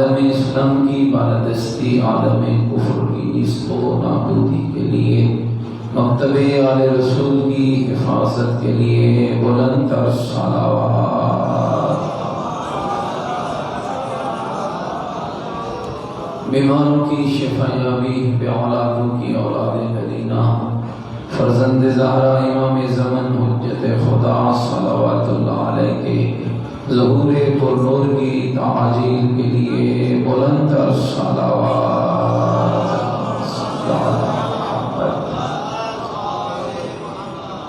عالم اسلام کی بالادستی عالم کفر کی نیست و نابودی کے لیے مکتب آل رسول کی حفاظت کے لیے بلند تر صلوات۔ بیماروں کی شفا یابی، بے اولادوں کی اولاد مدینہ، فرزند زہرا امام زمن حجت خدا صلوات اللہ علیہ کے ظہور پر نور کی تعجیل کے لیے بلند تر صلوات۔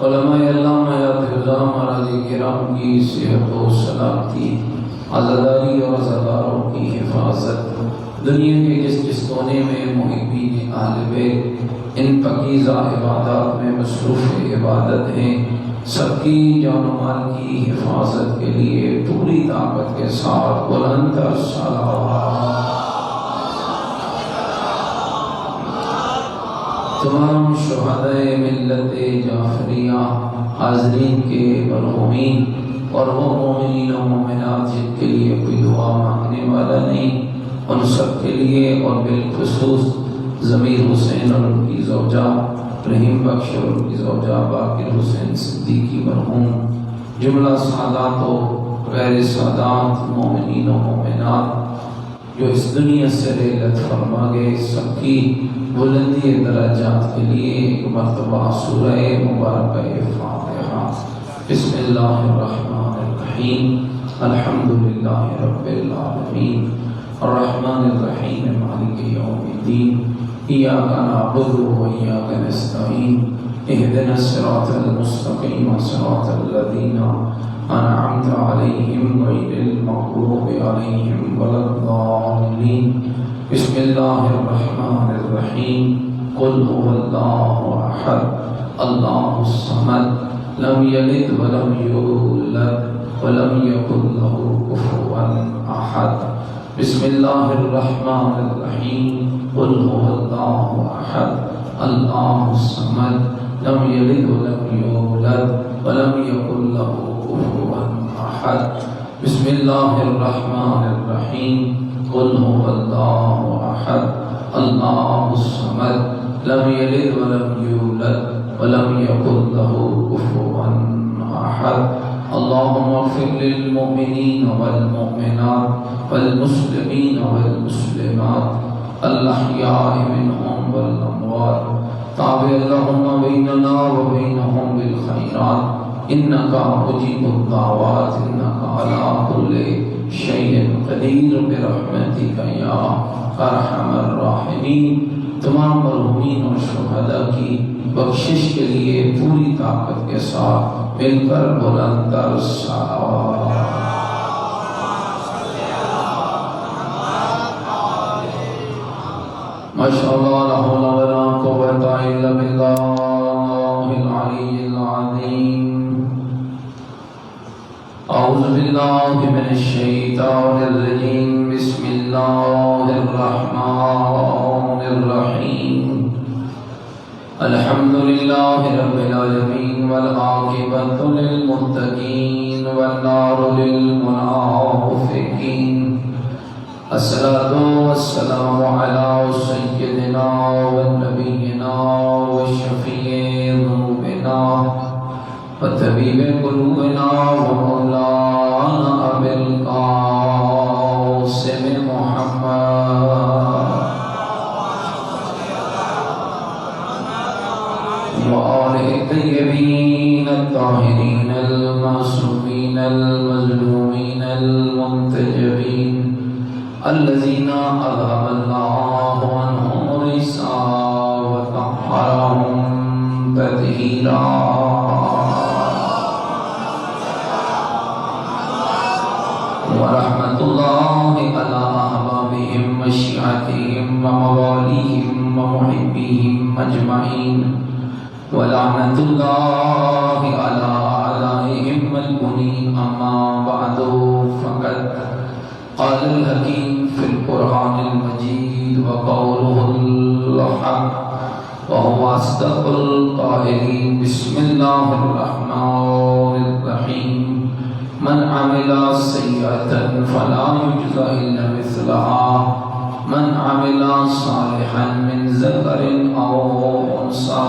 علماء علامہ حضام مراجع کرام کی صحت و سلامتی، عزاداری اور عزاداروں کی حفاظت، دنیا کے جس کونے میں محبین اہل بیت ان پاکیزہ عبادات میں مصروف عبادت ہیں، سب کی جان و مال کی حفاظت کے لیے پوری طاقت کے ساتھ بلند تر صلوات۔ تمام شہدائے ملت جعفریہ، حاضرین کے مرحومین اور وہ مومنین و مومنات جن کے لیے کوئی دعا مانگنے والا نہیں، ان سب کے لیے اور بالخصوص ضمیر حسین اور ان کی زوجہ رحیم بخش اور ان کی زوجہ باقر حسین صدیقی مرحوم، جملہ سادات و غیر سادات مومنین و مومنات جو اس دنیا سے رحلت فرما گئے، سب کی بلندی درجات کے لیے ایک مرتبہ سورہ مبارکہ فاتحہ۔ بسم اللہ الرحمن الرحیم، الحمدللہ رب العالمین، الرحمن الرحیم، مالک یوم الدین، ایاک نعبد و ایاک نستعین، اہدنا الصراط المستقیم، صراط الذین انعمت علیہم غیر المغضوب علیہم ولا الضالین۔ بسم اللہ الرحمن الرحیم، قل هو اللہ احد اللہ الصمد لم یلد ولم یولد ولم یکن له کفوا احد۔ بسم اللہ الرحمن الرحیم، قل هو اللہ احد اللہ الصمد لم یلد ولم یولد ولم یکن له کفوا احد۔ بسم اللہ الرحمن الرحیم، قل هو اللہ احد اللہ الصمد لم یلد ولم یولد ولم یکن له کفوا احد۔ اللهم اغفر للمؤمنین والمؤمنات والمسلمین والمسلمات الأحیاء منهم والأموات، تابع اللهم بیننا وبینهم بالخیرات، انکا مجیب الدعوات، انکا علی کل شیء قدیر، برحمتک یا ارحم الراحمین۔ تمام مرحومین اور شہداء کی بخشش کے لیے پوری طاقت کے ساتھ مل کر بلند تر صلوات۔ ماشاءاللہ، لا حول ولا قوة الا باللہ العلی العظیم۔ اعوذ باللہ من الشیطان الرجیم، بسم اللہ الرحمن الرحیم۔ الحمد للہ رب العالمین، والعاقبۃ للمتقین، والنار للمنافقین۔ الصلاۃ والسلام علی سیدنا ونبینا وشفیع ذنوبنا وطبیب قلوبنا ومولانا ابی القاسم محمد وآلہ الطیبین الطاہرین المعصومین المظلومین المنتجبین الذین اذهب اللہ عنہم الرجس وطہرہم تطہیرا۔ ورحمۃ اللہ علی احبابہم وشیعتہم وموالیہم ومحبیہم اجمعین، ولعنۃ اللہ علی اعدائہم ملعونین۔ اما بعد، فقد قال الحکیم فی القرآن المجید وقولہ الحق وهو اصدق القائلین۔ بسم اللہ الرحمن الرحیم، من عمل سیئة فلا یجزى الا مثلها من عمل صالحا من ذکر او انثى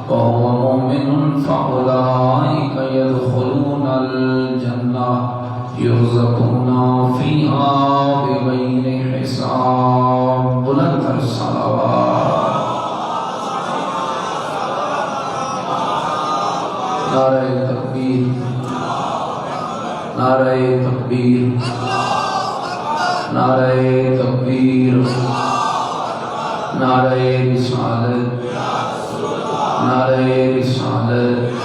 وهو مؤمن فأولئك يدخلون الجنة يرزقون فيها بغير حساب بلند الصلوات نعرہ تکبیر نعرہ تکبیر نعرہ تکبیر نعرہ رسالت نعرہ رسالت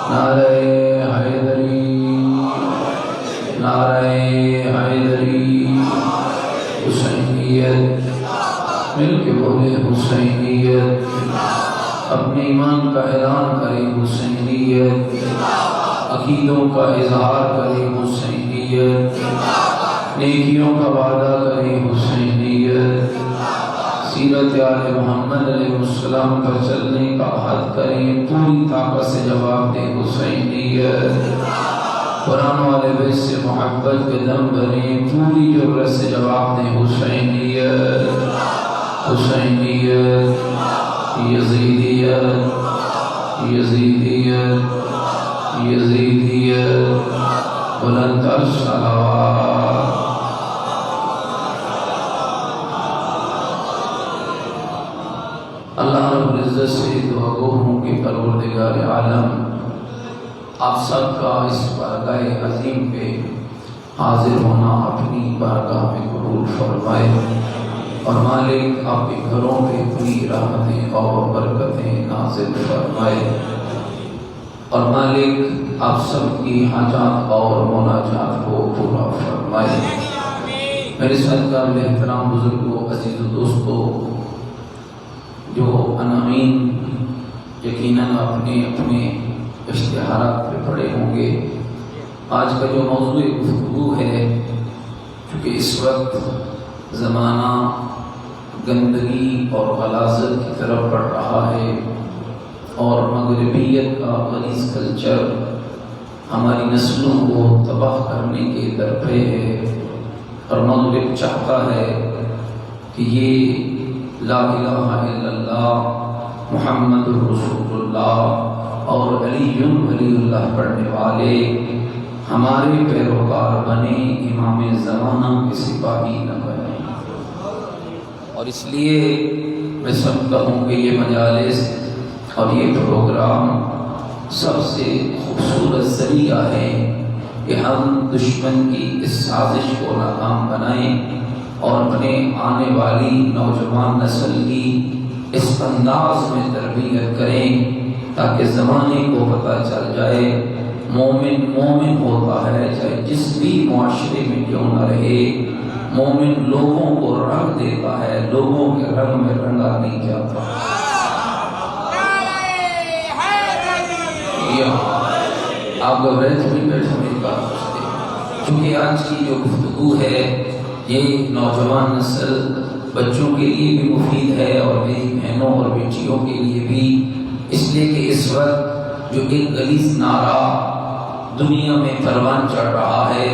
نعرہ حیدری نعرہ حیدری حسینیت مل کے بولے حسینیت اپنے ایمان کا اعلان کرے حسینیت عقیدوں کا اظہار کرے حسینیت نیکیوں کا وعدہ کرے حسینیت سیرت آل محمد علیہ السلام پر چلنے کا عہد کریں پوری طاقت سے جواب دیں حسینیت قرآن والے بیت سے محبت کے دم بھریں پوری جرأت سے جواب دیں حسینیت حسینیت یزیدیت یزیدیت یزیدیت بلند الصلوات اللہ رب العزت سے دعا گو ہوں کہ پروردگار عالم آپ سب کا اس بارگاہ عظیم پہ حاضر ہونا اپنی بارگاہ میں قبول فرمائے اور مالک آپ کے گھروں پہ پوری رحمتیں اور برکتیں نازل فرمائے اور مالک آپ سب کی حاجات اور مناجات کو پورا فرمائے میرے صدقہ محترام بزرگوں عزیز و دوستوں جو عناوین یقیناً اپنے اپنے اشتہارات پہ پڑے ہوں گے آج کا جو موضوع گفتگو ہے چونکہ اس وقت زمانہ گندگی اور غلاظت کی طرف بڑھ رہا ہے اور مغربیت کا غلیظ کلچر ہماری نسلوں کو تباہ کرنے کے درپے ہے اور مغرب چاہتا ہے کہ یہ لا الہ الا اللہ محمد رسول اللہ اور علی ولی اللہ پڑھنے والے ہمارے پیروکار بنے امام زمانہ کے سپاہی نہ بنے اور اس لیے میں سمجھتا ہوں کہ یہ مجالس اور یہ پروگرام سب سے خوبصورت ذریعہ ہے کہ ہم دشمن کی اس سازش کو ناکام بنائیں اور اپنے آنے والی نوجوان نسل کی اس انداز میں تربیت کریں تاکہ زمانے کو پتہ چل جائے مومن مومن ہوتا ہے چاہے جس بھی معاشرے میں کیوں نہ رہے مومن لوگوں کو رنگ دیتا ہے لوگوں کے رنگ میں رنگا نہیں جاتا آپ گھبرائے تو نہیں بیٹھے میری بات سمجھتے کیونکہ آج کی جو گفتگو ہے یہ نوجوان نسل بچوں کے لیے بھی مفید ہے اور میری بہنوں اور بیٹیوں کے لیے بھی اس لیے کہ اس وقت جو ایک غلیظ نعرہ دنیا میں پروان چڑھ رہا ہے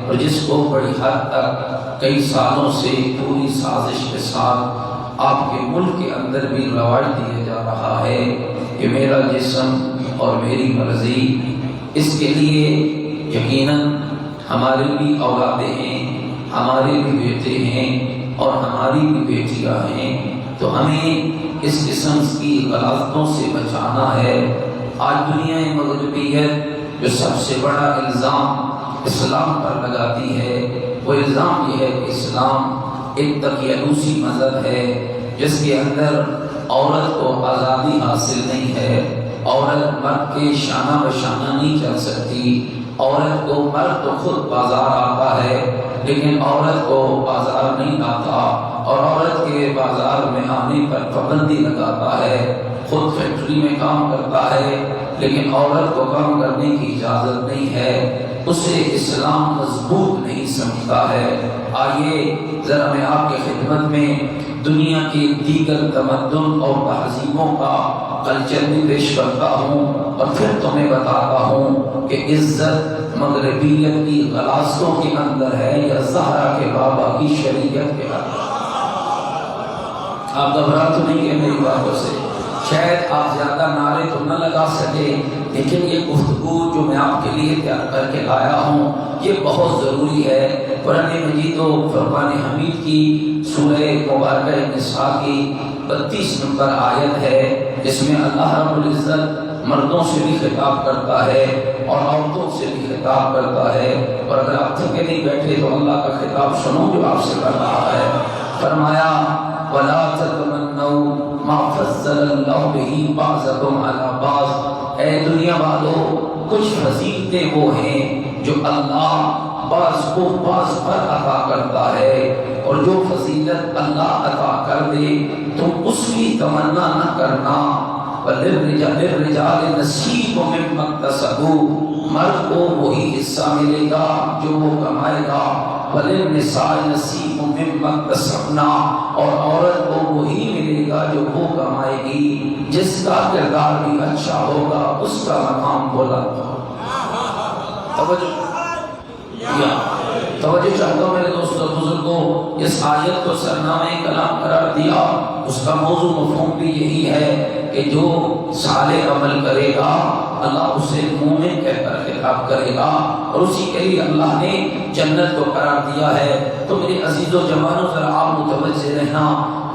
اور جس کو بڑی حد تک کئی سالوں سے پوری سازش کے ساتھ آپ کے ملک کے اندر بھی رواج دیا جا رہا ہے کہ میرا جسم اور میری مرضی اس کے لیے یقیناً ہمارے بھی اولادیں ہیں ہمارے بھی بیٹے ہیں اور ہماری بھی بیٹیاں ہیں تو ہمیں اس قسم کی غلطوں سے بچانا ہے آج دنیا مغربیت جو سب سے بڑا الزام اسلام پر لگاتی ہے وہ الزام یہ ہے کہ اسلام ایک تقیانوسی مذہب ہے جس کے اندر عورت کو آزادی حاصل نہیں ہے عورت مرد کے شانہ بشانہ نہیں چل سکتی عورت کو مرد تو خود بازار آتا ہے لیکن عورت کو بازار نہیں آتا اور عورت کے بازار میں آنے پر پابندی لگاتا ہے خود فیکٹری میں کام کرتا ہے لیکن عورت کو کام کرنے کی اجازت نہیں ہے اسے اسلام مضبوط نہیں سمجھتا ہے آئیے ذرا میں آپ کی خدمت میں دنیا کی دیگر تمدن اور تہذیبوں کا کلچر بھی پیش کرتا ہوں اور پھر تمہیں بتاتا ہوں کہ عزت مغربیت کی غلاظتوں کے اندر ہے یا زہرا کے بابا کی شریعت کے اندر؟ آپ گھبرا تو نہیں ہے میری باتوں سے؟ شاید آپ زیادہ نعرے تو نہ لگا سکے، لیکن یہ گفتگو جو میں آپ کے لیے تیار کر کے لایا ہوں یہ بہت ضروری ہے۔ قرآن مجید و فرقان حمید کی سورہ مبارکہ نساء کی 32 نمبر آیت ہے، جس میں اللہ رب العزت مردوں سے بھی خطاب کرتا ہے اور عورتوں سے بھی خطاب کرتا ہے، اور اگر آپ تھکے نہیں بیٹھے تو اللہ کا خطاب سنو جو آپ سے کر رہا ہے۔ فرمایا وَلَا تَتَمَنَّوْا مَا فَضَّلَ اللَّهُ بِهِ بَعْضَكُمْ عَلَىٰ بَعْضٍ، اے دنیا والو کچھ فضیلتیں وہ ہیں جو اللہ بعض کو بعض پر عطا کرتا ہے، اور جو فضیلت اللہ عطا کر دے تم اس کی تمنا نہ کرنا۔ وَلِلرِّجَالِ نَصِيبٌ مِّمَّا اكْتَسَبُوا، مرد کو وہی حصہ ملے گا جو وہ کمائے گا۔ وَلِلنِّسَاءِ نَصِيبٌ مِّمَّا اكْتَسَبْنَا، اور عورت کو وہی ملے گا جو وہ کمائے گی۔ جس کا کردار بھی اچھا ہوگا اس کا مقام بلند ہوگا۔ توجہ چاہتا ہوں میرے دوستوں بزرگوں، اس آیت کو سرنامہ کلام قرار دیا، اس کا موضوع مفہوم بھی یہی ہے کہ جو صالح عمل کرے گا اللہ اسے مومن کہہ کر خطاب کرے گا، اور اسی کے لیے اللہ نے جنت کو قرار دیا ہے۔ تو میرے عزیز و جوانوں ذرا آپ متوجہ رہنا،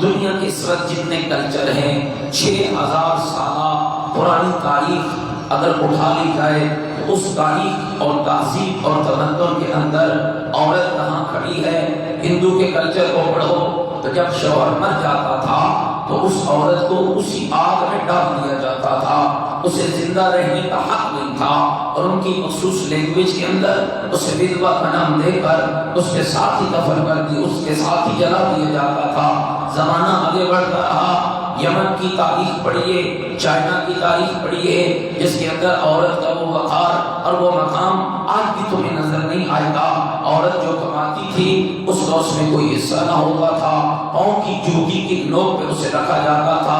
دنیا کے اس وقت جتنے کلچر ہیں 6000 سالہ پرانی تاریخ اگر اٹھا لی جائے تو اس تاریخ اور تہذیب اور تمدن کے اندر عورت کہاں کھڑی ہے؟ ہندو کے کلچر کو پڑھو تو جب شوہر مر جاتا تھا تو اس عورت کو اسی آگ میں ڈال دیا جاتا تھا، اسے زندہ رہنے کا حق نہیں تھا، اور ان کی مخصوص لینگویج کے اندر اسے ودوا کا نام دے کر اس کے ساتھ ہی دفن کر دی، اس کے ساتھ ہی جلا دیا جاتا تھا۔ زمانہ آگے بڑھتا رہا، یمن کی تاریخ پڑھیے، چائنا کی تاریخ پڑھیے، جس کے اندر عورت کا وہ وقار اور وہ مقام آج بھی تمہیں نظر نہیں آئے گا۔ عورت جو کماتی تھی اس کا اس میں کوئی حصہ نہ ہوتا تھا، پاؤں کی جوتی کی نوک پہ اسے رکھا جاتا تھا۔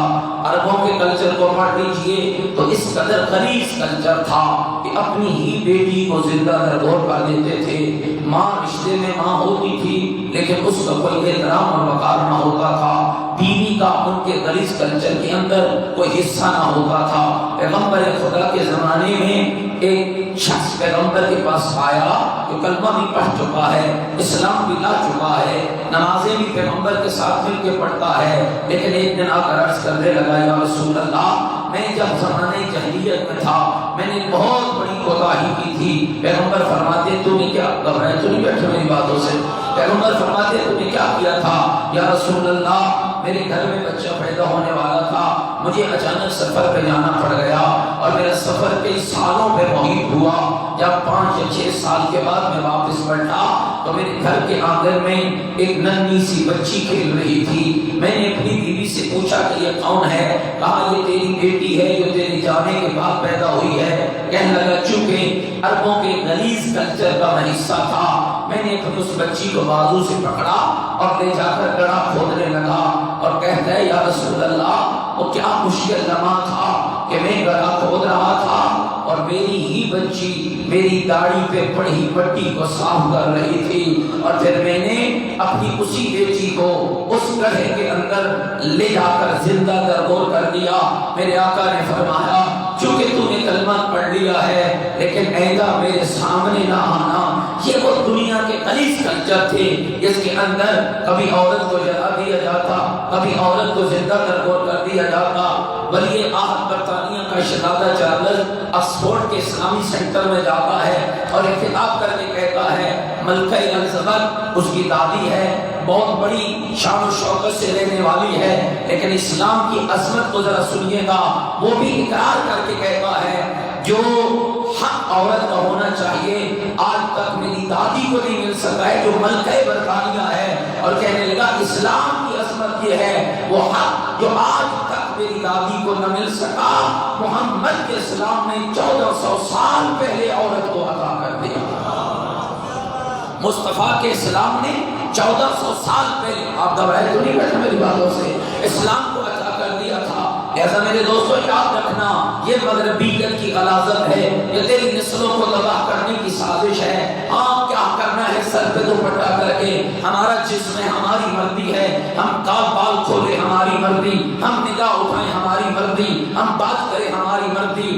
عربوں کے کلچر کو پڑھ لیجئے تو اس قدر غلیظ کلچر تھا کہ اپنی ہی بیٹی کو زندہ درگور کر دیتے تھے۔ ماں رشتے میں ماں ہوتی تھی لیکن اس کا کوئی احترام اور وقار نہ ہوتا تھا، بیوی کا ان کے غلیظ کلچر کے اندر کوئی حصہ نہ ہوتا تھا۔ پیغمبر خدا کے زمانے میں ایک شخص پیغمبر کے پاس آیا جو کلمہ بھی پڑھ چکا ہے، اسلام بھی لا چکا ہے، نمازیں بھی پیغمبر کے ساتھ مل کے پڑھتا ہے، لیکن ایک دن آ کر عرض کرنے لگا یا رسول اللہ، میں جب زمانے جاہلیت میں تھا میں نے بہت بڑی کوتاہی کی تھی۔ پیغمبر فرماتے تو نے کیا، گھبرائے تو نہیں بیٹھے میری باتوں سے؟ پیغمبر فرماتے تو نے کیا کیا تھا؟ یا رسول اللہ میرے گھر میں بچہ پیدا ہونے والا تھا، مجھے اچانک سفر پہ جانا پڑ گیا اور میرا سفر کئی سالوں پہ محیط ہوا۔ جب 5 یا 6 سال کے بعد میں واپس پلٹا تو میرے گھر کے آنگن میں ایک ننھی سی بچی کھیل رہی تھی۔ میں نے اپنی بیوی سے پوچھا کہ یہ کون ہے؟ کہا یہ تیری بیٹی ہے جو تیرے جانے کے بعد پیدا ہوئی ہے۔ کہنے لگا چونکہ عربوں کے غلیظ کلچر کا میں حصہ تھا، میں نے اپنی اس بچی کو بازو سے پکڑا اور لے جا کر گڑھا کھودنے لگا، اور کہتا ہے یا رسول اللہ وہ کیا مشکل لمحہ تھا کہ میں گڑھا کھود رہا تھا اور میری ہی بچی میری داڑھی پہ پڑی مٹی کو صاف کر رہی تھی، اور پھر میں نے اپنی اسی بیٹی کو اس گڑھے کے اندر لے جا کر زندہ درگور کر دیا۔ میرے آقا نے فرمایا چونکہ تو نے کلمہ پڑھ لیا ہے لیکن آئندہ میرے سامنے نہ آنا۔ یہ وہ دنیا کے غلیظ کلچر تھے جس کے اندر کبھی عورت کو جلا دیا جاتا، کبھی عورت کو زندہ درگور کر دیا جاتا۔ ولی عہد برطانیہ کا شہزادہ چارلس آکسفورڈ کے اسلامی سینٹر میں جاتا ہے اور ایک خطاب کر کے کہتا ہے ملکہ الزبتھ اس کی دادی ہے، بہت بڑی شان و شوکت سے رہنے والی ہے، لیکن اسلام کی عظمت کو ذرا سنیے گا۔ وہ بھی اقرار کر کے کہتا ہے جو حق عورت کا ہونا چاہیے آج تک میری دادی کو نہیں مل سکا ہے جو ملکہ برطانیہ ہے، اور کہنے لگا اسلام کی عظمت یہ ہے وہ حق جو آج تک میری دادی کو نہ مل سکا، محمد کے اسلام نے 1400 سال پہلے عورت کو عطا کر دیا۔ مصطفیٰ کے اسلام نے 1400 سال پہلے، آپ گھبرائے تو نہیں بیٹھے میری باتوں سے، اسلام کو عطا کر دیا تھا۔ ایسا میرے دوستوں یاد رکھنا یہ مغربیت کی غلاظت ہے، یہ تیری نسلوں کو تباہ کرنے کی سازش ہے. ہاں کیا کرنا ہے, سر پہ دوپٹہ کر کے, ہمارا جسم ہے, ہماری مرضی ہے, ہم بال کھولے ہماری مرضی, ہم نگاہ اٹھائیں ہماری مرضی, ہم بات کریں ہماری مرضی.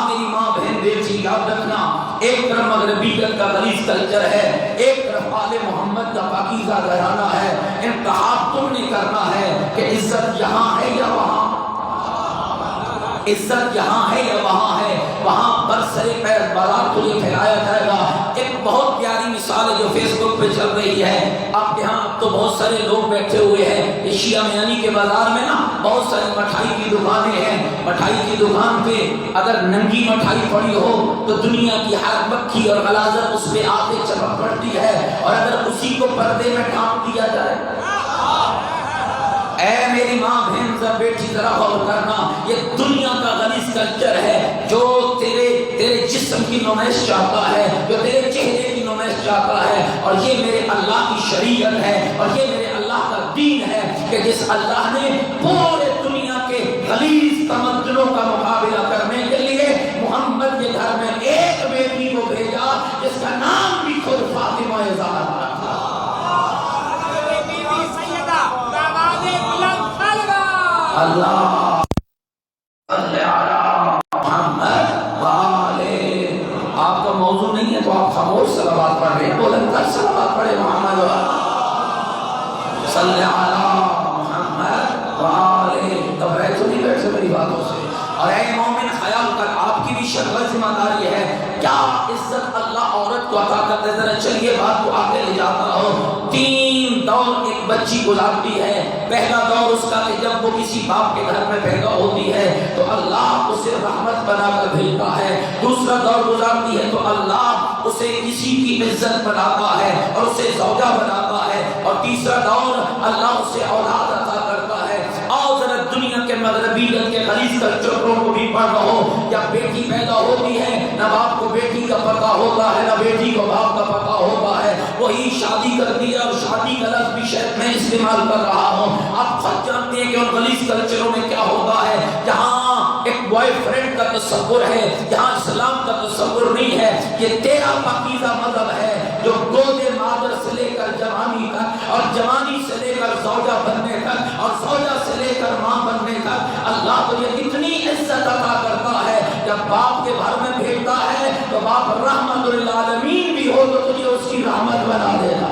میری ماں بہن بیٹی یاد رکھنا, ایک طرف مغربیت کا غلیظ کلچر ہے, ایک طرف آل محمد کا پاکیزہ گھرانہ ہے. انتخاب تم نے کرنا ہے کہ عزت یہاں ہے یا وہاں, عزت یہاں ہے یا وہاں ہے. وہاں برسرے پیر بارات تجھے پھیلایا جائے گا. ایک بہت پیاری مثال ہے جو فیس بک پہ چل رہی ہے. آپ کے ہاں تو بہت سارے لوگ بیٹھے ہوئے ہیں. ایشیا میانی کے بازار میں نا بہت ساری مٹھائی کی دکانیں ہیں. مٹھائی کی دکان پہ اگر ننگی مٹھائی پڑی ہو تو دنیا کی ہر مکھی اور غلاظت اس پہ آ کے چمک پڑتی ہے, اور اگر اسی کو پردے میں ڈھانپ دیا جائے. اے میری ماں بہن ذرا بیٹی ذرا غور کرنا, یہ دنیا کا غلیظ کلچر ہے جو تیرے جسم کی نمائش چاہتا ہے, جو تیرے چہرے کی نمائش چاہتا ہے. اور یہ میرے اللہ کی شریعت ہے, اور یہ میرے اللہ کا دین ہے کہ جس اللہ نے پورے دنیا کے غلیظ تمدنوں کا مقابلہ کرنے کے لیے محمد کے گھر میں ایک بیٹی کو بھیجا جس کا نام بھی خود فاطمہ زہرا رکھا. اللہ محمد والے. آپ کا موضوع نہیں ہے تو آپ خاموش صلوات پڑھ رہے ہیں, بلند کر صلوات پڑھے محمد صلی علی محمد والے. گھبرائے تو نہیں بیٹھے میری باتوں سے. اور اے مومن خیال کر, آپ کی بھی شرعی ذمہ داری ہے. کیا عزت اللہ عورت کو عطا کرتا ہے؟ ذرا چلیے بات کو آگے لے جاتا ہوں. 3 دور ایک بچی گزارتی ہے. پہلا دور اس کا کہ جب وہ کسی باپ کے گھر میں پیدا ہوتی ہے تو اللہ اسے رحمت بنا کر بھیجتا ہے. دوسرا دور گزارتی ہے تو اللہ اسے کسی کی عزت بناتا ہے اور اسے زوجہ بناتا ہے. اور تیسرا دور اللہ اسے اولاد عطا کرتا ہے. اور ذرا دنیا کے مغربیت کے غلیظ کلچروں کو بھی پڑھ رہو. جب بیٹی پیدا ہوتی ہے نہ باپ کو بیٹی کا پتہ ہوتا ہے نہ بیٹی کو باپ کا پتہ ہوتا ہے. وہی شادی کرتی ہے, اور شادی کا لفظ بھی شاید میں استعمال کر رہا ہوں. آپ خود جانتے ہیں کہ ان غلیظ کلچروں میں کیا ہوتا ہے. جہاں ایک بوائے فرینڈ کا تصور ہے, جہاں اسلام کا تصور نہیں ہے. یہ تیرا پاکیزہ مذہب ہے جو گود مادر سے لے کر جوانی تک, اور جوانی سے لے کر زوجہ بننے تک, اور زوجہ سے لے کر ماں بننے تک اللہ تجھے اتنی عزت عطا کرتا ہے. جب باپ کے گھر میں بھیجتا ہے تو باپ رحمت للعالمین بھی ہو تو تجھے اس کی رحمت بنا دیتا.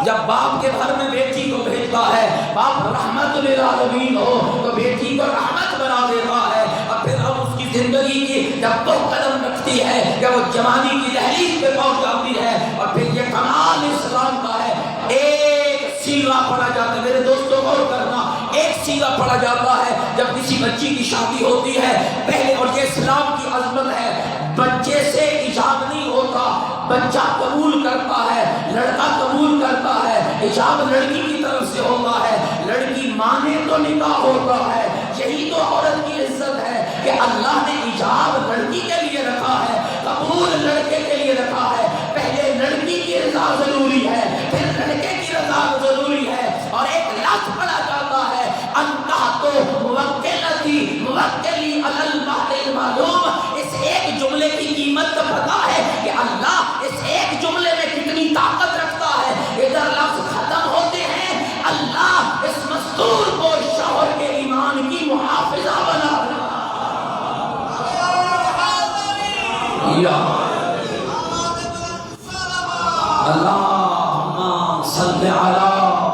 جب باپ کے گھر میں بیٹی کو بھیجتا ہے, باپ رحمت للعالمین ہو تو بیٹی کو رحمت بنا دیتا ہے. اور پھر اب اس کی زندگی کی جب تو قدم رکھتی ہے, جب وہ جوانی کی دہلیز پہ پہنچ جاتی ہے, اور پھر یہ کمال اسلام کا ہے. ایک سیغہ پڑھا جاتا ہے, میرے دوستوں غور کرنا, ایک سیغہ پڑھا جاتا ہے جب کسی بچی کی شادی ہوتی ہے پہلے. اور یہ اسلام کی عظمت ہے, بچے سے ایجاب نہیں ہوتا, بچہ قبول کرتا ہے, لڑکا قبول کرتا ہے. ایجاب لڑکی کی طرف سے ہوتا ہے, لڑکی مانے تو نکاح ہوتا ہے. یہی تو عورت کی عزت ہے کہ اللہ نے ایجاب لڑکی کے لیے رکھا ہے, قبول لڑکے کے لیے رکھا ہے. پہلے لڑکی کی رضا ضروری ہے, پھر لڑکے کی رضا ضروری ہے. اور ایک لفظ پڑھا جاتا ہے انتہتو موکلتی موکلی علی المہر المعلوم. اس ایک جملے کی قیمت کا پتہ ہے کہ اللہ اس ایک جملے میں کتنی طاقت رکھتا ہے. ادھر لفظ ختم ہوتے ہیں, اللہ اس مستور کو شوہر کے ایمان کی محافظہ بنا رہا. اللہم صلی علی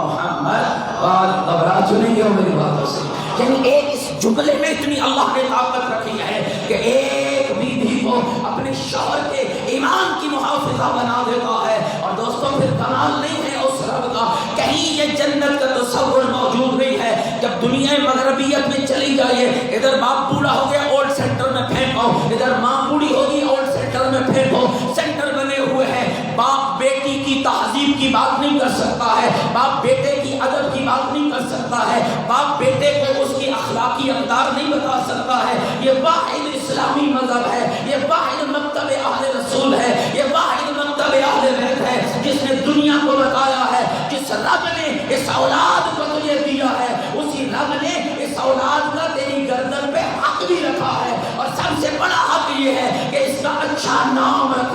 محمد. گھبرا تو نہیں ہو میری باتوں سے. یعنی ایک اس جملے میں اتنی اللہ نے طاقت رکھی ہے کہ ایک بیوی کو اپنے شوہر کے ایمان کی محافظہ بنا دیتا ہے. اور دوستوں پھر کمال نہیں ہے اس رب کا, کہیں یہ جنت کا تصور موجود نہیں ہے. جب دنیا مغربیت میں چلی جائیے, ادھر باپ بوڑھا ہو گیا اولڈ سینٹر میں پھینکو, ادھر ماں بوڑھی ہوگی اولڈ سینٹر میں پھینکو. سینٹر بنے ہوئے ہیں. باپ بیٹی کی تہذیب کی بات نہیں کر سکتا ہے, باپ بیٹے کی ادب کی بات نہیں کر سکتا ہے, باپ بیٹے کو اس کی اخلاقی اقدار نہیں بتا سکتا ہے. یہ واحد اسلامی مذہب ہے, یہ واحد مکتب اہل رسول ہے, یہ واحد مکتب اہل بیت ہے جس نے دنیا کو بتایا ہے. جس رب نے اس اولاد کو تجھے دیا ہے, اسی رب نے اس اولاد کا تیری گردن پہ حق بھی رکھا ہے. اور سب سے بڑا حق یہ ہے کہ اس کا اچھا نام رکھ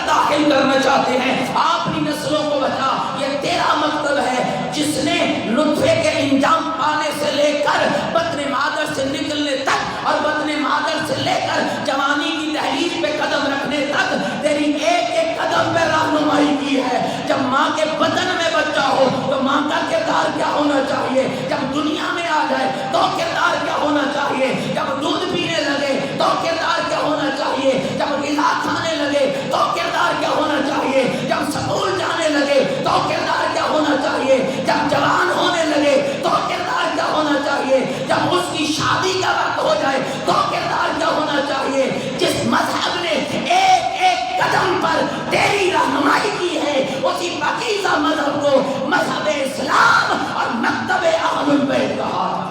داخل کرنا چاہتے ہیں، اپنی نسلوں کو بچا، یہ تیرا مکتب ہے جس نے نطفے کے انجام پانے سے لے کر بطن مادر سے نکلنے تک اور بطن مادر سے لے کر جوانی کی دہلیز پہ قدم رکھنے تک تیری ایک ایک قدم پہ رہنمائی کی ہے۔ جب ماں کے بدن میں بچہ ہو تو ماں کا کردار کیا ہونا چاہیے، جب دنیا میں آ جائے تو کردار کیا ہونا چاہیے، جب دودھ پینے لگے تو کردار کیا ہونا چاہیے، جب غذا کھانے لگے تو کردار کیا ہونا چاہیے، جب سکول جانے لگے تو کردار کیا ہونا چاہیے، جب جوان ہونے لگے تو کردار کیا ہونا چاہیے، جب اس کی شادی کا وقت ہو جائے تو کردار کیا ہونا چاہیے۔ جس مذہب نے ایک ایک قدم پر تیری رہنمائی کی ہے اسی پاکیزہ مذہب کو مذہب اسلام اور مکتب اہل البیت کہا تھا۔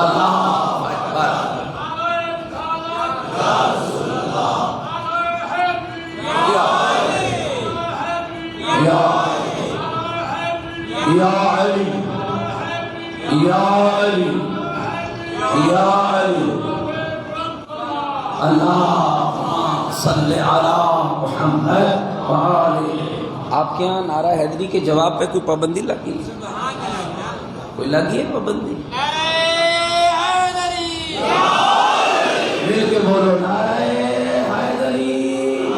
اللہ اکبر، یا علی یا علی یا علی، اللہم صلی علی محمد وآلہ۔ آپ کے یہاں نعرہ حیدری کے جواب پہ کوئی پابندی لگی؟ کوئی لگی ہے پابندی؟ مل کے بولو نعرہ حیدری،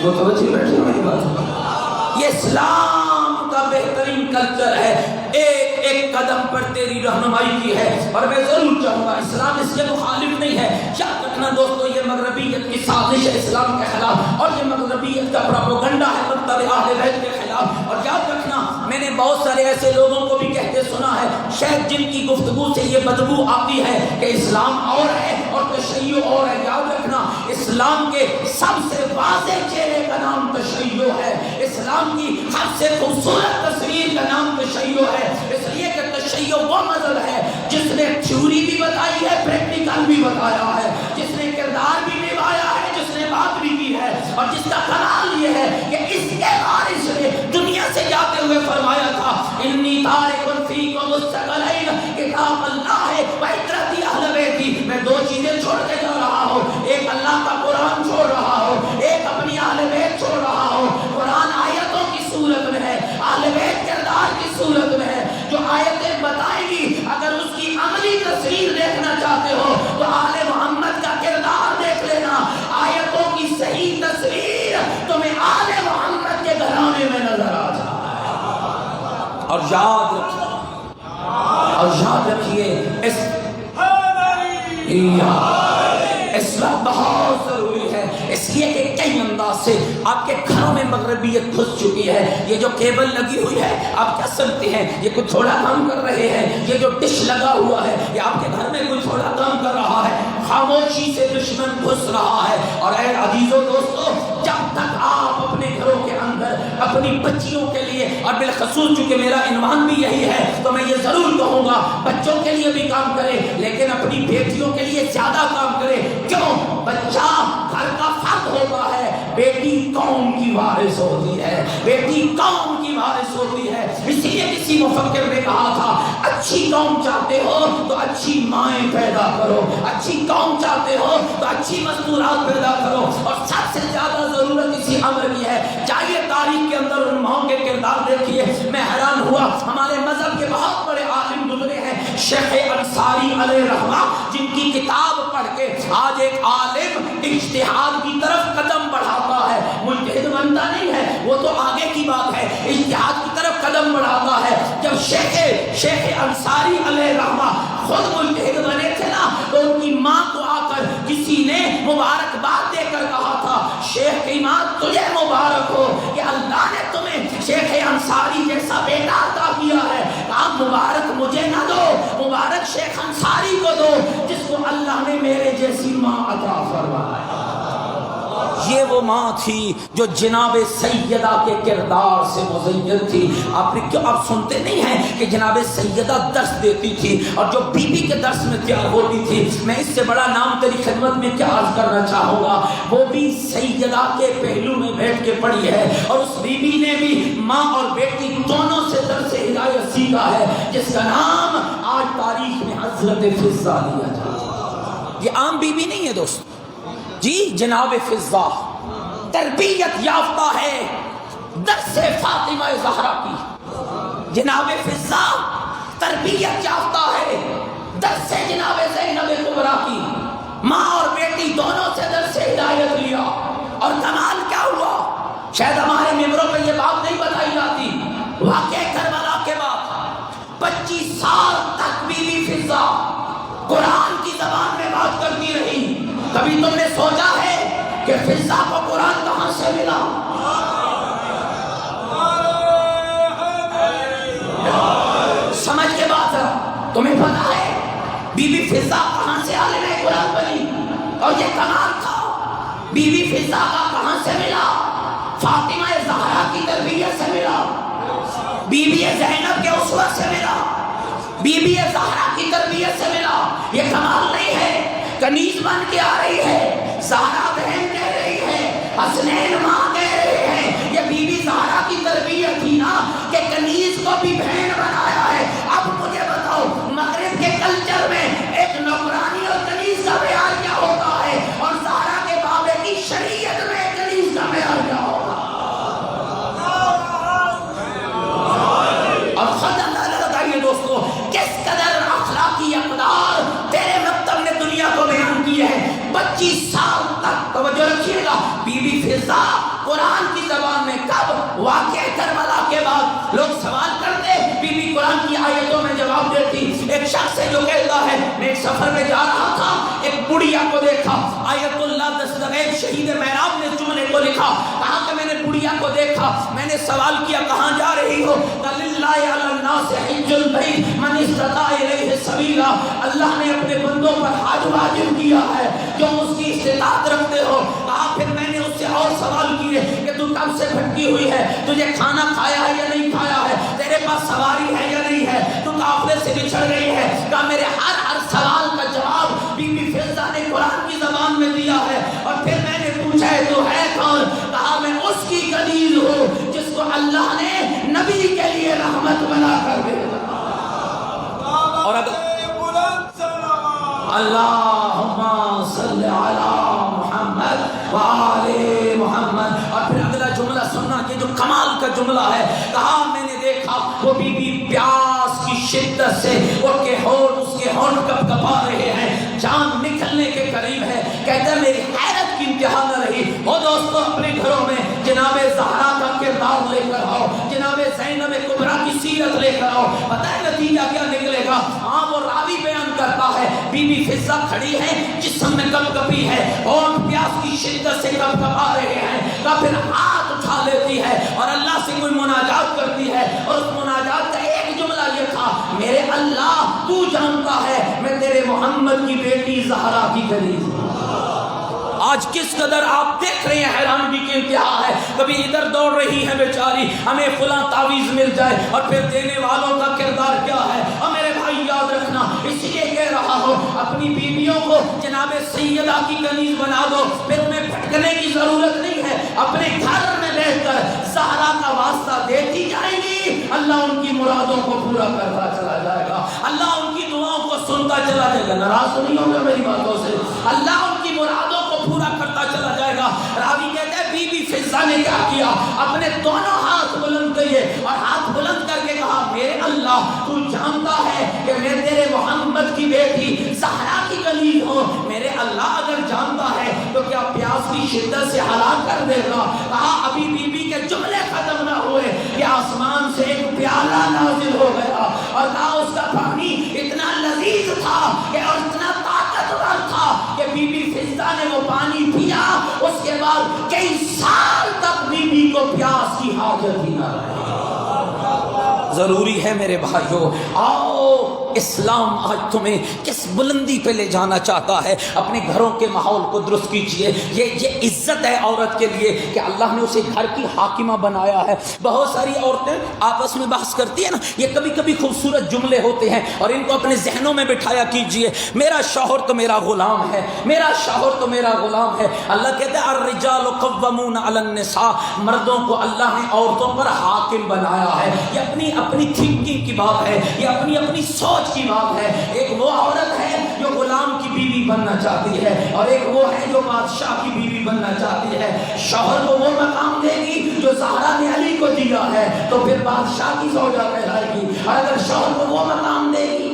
متوجہ بیٹھے میری بات۔ یہ اسلام کا بہترین کلچر ہے، ایک ایک قدم پر تیری رہنمائی کی ہے، اور میں ضرور چاہوں گا اسلام اس کے مخالف نہیں ہے۔ یاد رکھنا دوستو، یہ مغربیت کی سازش ہے اسلام کے خلاف، اور یہ مغربیت کا پروپیگنڈا ہے مکتب اہل بیت کے خلاف۔ اور یاد رکھنا، میں نے بہت سارے ایسے لوگوں کو بھی کہتے سنا ہے شاید جن کی گفتگو سے یہ بدبو آتی ہے کہ اسلام اور ہے اور تشیع اور ہے۔ یاد رکھنا، اسلام کے سب سے واضح چہرے کا نام تشیع ہے، اسلام کی سب سے خوبصورت تصویر کا نام تشیع ہے، اس لیے کہ تشیع وہ مذہب ہے جس نے تھیوری بھی بتائی ہے، پریکٹیکل بھی بتایا ہے، جس نے کردار بھی نبھایا ہے، جس نے بات بھی کی ہے، اور جس کا کمال یہ ہے کہ اس کے وارث نے دنیا سے جاتے ہوئے فرمایا تھا انی تارک فیکم الثقلین، کتاب اللہ ہے وعترتی اہل بیتی، میں دو چیزیں چھوڑ کے جا رہا ہوں، ایک اللہ کا قرآن چھوڑ رہا ہوں، ایک اپنی اہل بیت چھوڑ رہا ہوں۔ قرآن آیتوں کی صورت میں ہے، اہل بیت کردار کی صورت میں ہے، جو آیتیں بتائیں گی اگر اس کی عملی تصویر دیکھنا چاہتے ہو تو آل محمد کا کردار دیکھ لینا، آیتوں کی صحیح تصویر تمہیں آل محمد کے گھرانے میں نظر آ جائے۔ اور یاد رکھیے اس وقت بہت ضروری ہے، اس لیے کہ کئی انداز سے آپ کے گھروں میں مغربیت گھس چکی ہے۔ یہ جو کیبل لگی ہوئی ہے آپ کیا سمجھتے ہیں یہ کوئی تھوڑا کام کر رہے ہیں؟ یہ جو ڈش لگا ہوا ہے یہ آپ کے گھر میں کوئی تھوڑا کام کر رہا ہے؟ خاموشی سے دشمن گھس رہا ہے۔ اور اے عزیزو دوستو، جب تک آپ اپنے گھروں کے اندر اپنی بچیوں کے لیے، اور بالخصوص چونکہ میرا عنوان بھی یہی ہے تو میں یہ ضرور کہوں گا بچوں کے لیے بھی کام کرے لیکن اپنی بیٹیوں کے لیے زیادہ کام کرے۔ کیوں؟ بچہ گھر کا فرد ہوتا ہے، بیٹی قوم کی وارث ہوتی ہے، بیٹی قوم کی وارث ہوتی ہے۔ اسی لیے کسی مفکر نے کہا تھا اچھی قوم چاہتے ہو تو اچھی مائیں پیدا کرو، اچھی قوم چاہتے ہو تو اچھی مستورات پیدا کرو۔ اور سب سے زیادہ ضرورت اسی امر کی ہے۔ چاہیے تاریخ کے اندر ان ماؤں کے کردار دیکھیے، میں حیران ہوا ہمارے مذہب کے بہت بڑے عالم گزرے ہیں، شیخ انصاری علیہ رحمہ، جن کی کتاب پڑھ کے آج ایک عالم اجتہاد کی طرف قدم بڑھاتا ہے، مجتہد بنتا نہیں ہے، وہ تو آگے کی بات ہے، اجتہاد کی طرف قدم بڑھاتا ہے۔ جب شیخ انصاری علیہ رحمہ خود مجتہد بنے تھے نا تو ان کی ماں کو آ کر کسی نے مبارکباد دے کر کہا تھا شیخ کی ماں تجھے مبارک ہو کہ اللہ نے تمہیں شیخ انصاری جیسا بیٹا عطا کیا ہے، آپ مبارک مجھے نہ دو، مبارک شیخ انصاری کو دو جس کو اللہ نے میرے جیسی ماں عطا فرمایا۔ یہ وہ ماں تھی جو جناب سیدہ کے کردار سے مزین تھی۔ آپ سنتے نہیں ہیں کہ جناب سیدہ درس دیتی تھی اور جو بی بی کے درس میں تیار ہوتی تھی۔ میں اس سے بڑا نام تیری خدمت میں کیا عرض کرنا چاہوں گا، وہ بھی سیدہ کے پہلو میں بیٹھ کے پڑھی ہے، اور اس بی بی نے بھی ماں اور بیٹی دونوں سے درس ہدایت سیکھا ہے، جس کا نام آج تاریخ میں حضرت فضہ لیا جاتا ہے۔ یہ عام بیوی نہیں ہے دوست جی، جناب فضہ تربیت یافتہ ہے درس فاطمہ زہرا کی. جناب فضہ تربیت یافتہ ہے درس جناب زینب کبریٰ کی. ماں اور بیٹی دونوں سے درس ہدایت لیا. اور کمال کیا ہوا، شاید ہمارے ممبروں پہ یہ بات نہیں بتائی جاتی، واقعہ کربلا کے بعد 25 سال تک بی بی فضہ قرآن کی زبان میں بات کرتی رہی. کبھی تم نے سوچا ہے کہ فضہ کو قرآن کہاں سے ملا؟ سمجھ کے بات ہے، تمہیں پتا ہے بی بی فضہ کہاں سے عالم قرآن بنی؟ اور یہ کمال تھا، بی بی فضہ کا کہاں سے ملا؟ فاطمہ زہرا کی تربیت سے ملا، بی بی زینب کے اسوہ سے ملا، بی بی زہرا کی تربیت سے ملا. یہ کمال نہیں ہے، کنیز بن کے آ رہی ہے، زہرا بہن کہہ رہی ہے، حسنین ماں کہہ رہے ہیں. یہ بی بی زہرا کی تربیت تھی نا کہ کنیز کو بھی بہن بنایا ہے. اب مجھے بتاؤ مغرب کے کلچر میں ایک نوکرانی اور کنیز کا معیار کیا ہوتا ہے، اور زہرا کے بابے کی شریعت میں کنیز کا معیار کیا ہوگا؟ اب خود اللہ بتائیے دوستو کس قدر اخلاقی اقدار تیرے مکتب نے دنیا کو بیان کی ہے. 25 سال تک توجہ رکھیے گا. بی بی فضہ قرآن کی زبان میں کب؟ واقعہ کربلا کے بعد. لوگ سوال کرتے، بی بی قرآن کی آیتوں میں جواب دیتی. ایک شخص ہے جو کہتا ہے میں ایک سفر میں جا رہا تھا، ایک بڑھیا کو دیکھا. آیت اللہ دستغیر شہید محراب نے جملے کو لکھا، کہا کہ میں نے بڑھیا کو دیکھا. میں نے سوال کیا کہاں جا رہی ہو؟ للہ علی الناس حج البیت من استطاع الیہ سبیلا. اللہ نے اپنے بندوں پر حج واجب کیا ہے جو اس کی استطاعت رکھتے ہو. کہا پھر میں نے اس سے اور سوال کیے کہ تو کب سے بھٹکی ہوئی ہے، تجھے کھانا کھایا ہے یا نہیں کھایا ہے، تیرے پاس سواری ہے یا نہیں ہے، تو قافلے سے بچھڑ گئی ہے. کہا میرے ہر سوال کا جواب بی بی فضہ نے قرآن کی زبان میں دیا ہے. اور پھر میں نے پوچھا ہے تو ہے کون؟ کہا میں اس کی کنیز ہوں جس کو اللہ نے نبی کے لیے رحمت بنا کر بھیجا. اور اگر اللہم صلی علی محمد وآل محمد. اور پھر اگلا جملہ سننا، یہ جو کمال کا جملہ ہے. کہا میں نے دیکھا وہ بی بی پیاس کی شدت سے اس کے ہونٹ کب کپا رہے ہیں، جان نکلنے کے قریب ہے. کہتا ہے میری حیرت کی انتہا نہ رہی. وہ دوستو اپنے گھروں میں جناب زہرا کا کردار لے کر آؤ، جناب زینب کبریٰ کی سیرت لے کر آؤ. پتہ ہے نتیجہ کیا نکلے گا؟ ہاں وہ راوی بیان کرتا ہے بی بی فضہ کھڑی ہے، جسم میں کپ کپی ہے، ہونٹ پیاس کی شدت سے کپ کپا رہے ہیں. تو پھر ہاتھ اٹھا لیتی ہے اور اللہ سے کوئی مناجات کرتی ہے. اور اس مناجات کا ایک جملہ یہ تھا، میرے اللہ تو جانتا ہے میں تیرے محمد کی بیٹی زہرا کی کنیز ہوں. آج کس قدر آپ دیکھ رہے ہیں حیرانگی کی انتہا ہے. کبھی ادھر دوڑ رہی ہے بیچاری ہمیں فلاں تعویذ مل جائے، اور پھر دینے والوں کا کردار کیا ہے. اور میرے بھائی یاد رکھنا، اس لیے کہہ رہا ہوں اپنی بیویوں کو جناب سیدہ کی کنیز بنا دو، پھر انہیں بھٹکنے کی ضرورت نہیں ہے. اپنے گھر میں بیٹھ کر زہرا کا واسطہ دیتی جائیں گی، اللہ ان کی مرادوں کو پورا کرتا چلا جائے گا، اللہ ان کی دعاؤں کو سنتا چلا جائے گا. ناراض نہیں ہوگا میری باتوں سے؟ اللہ ان کی مرادوں کو پورا کرتا چلا جائے گا. راوی کہتے ہیں بی بی فضہ نے کیا کیا، اپنے دونوں ہاتھ بلند کیے اور ہاتھ بلند کر کے کہا میرے اللہ تو جانتا ہے کہ میں تیرے محمد کی بیٹی زہرا کی کنیز ہوں. میرے اللہ اگر جانتا ہے تو کیا پیاس کی شدت سے ہلاک کر دے گا. کہا ابھی بی بی کے جملے ختم نہ ہوئے کہ آسمان سے ایک پیالہ نازل ہو گیا، اور کہا اس کا پانی اتنا لذیذ تھا کہ اور اتنا طاقتور تھا کہ بی بی فضہ نے وہ پانی پیا. اس کے بعد کئی سال تک بی بی کو پیاس کی حاجت ہی نہ رہی. ضروری ہے میرے بھائیو، آؤ اسلام آج تمہیں کس بلندی پہ لے جانا چاہتا ہے. اپنے گھروں کے ماحول کو درست کیجئے. یہ عزت ہے عورت کے لیے کہ اللہ نے اسے گھر کی حاکمہ بنایا ہے. بہت ساری عورتیں آپس میں بحث کرتی ہیں نا، یہ کبھی کبھی خوبصورت جملے ہوتے ہیں اور ان کو اپنے ذہنوں میں بٹھایا کیجئے. میرا شوہر تو میرا غلام ہے، میرا شوہر تو میرا غلام ہے. اللہ کہتے ہیں الرجال قوامون علی النساء، مردوں کو اللہ نے عورتوں پر حاکم بنایا ہے. یہ اپنی تھنکنگ کی بات ہے، یہ اپنی سوچ کی بات ہے. ایک وہ عورت ہے جو غلام کی بیوی بننا چاہتی ہے، اور ایک وہ ہے جو بادشاہ کی بیوی بننا چاہتی ہے۔ شوہر کو وہ مقام دے گی جو زہرا نے علی کو دیا ہے تو پھر بادشاہ کی زوجہ کہلائے گی، اور اگر شوہر کو وہ مقام دے گی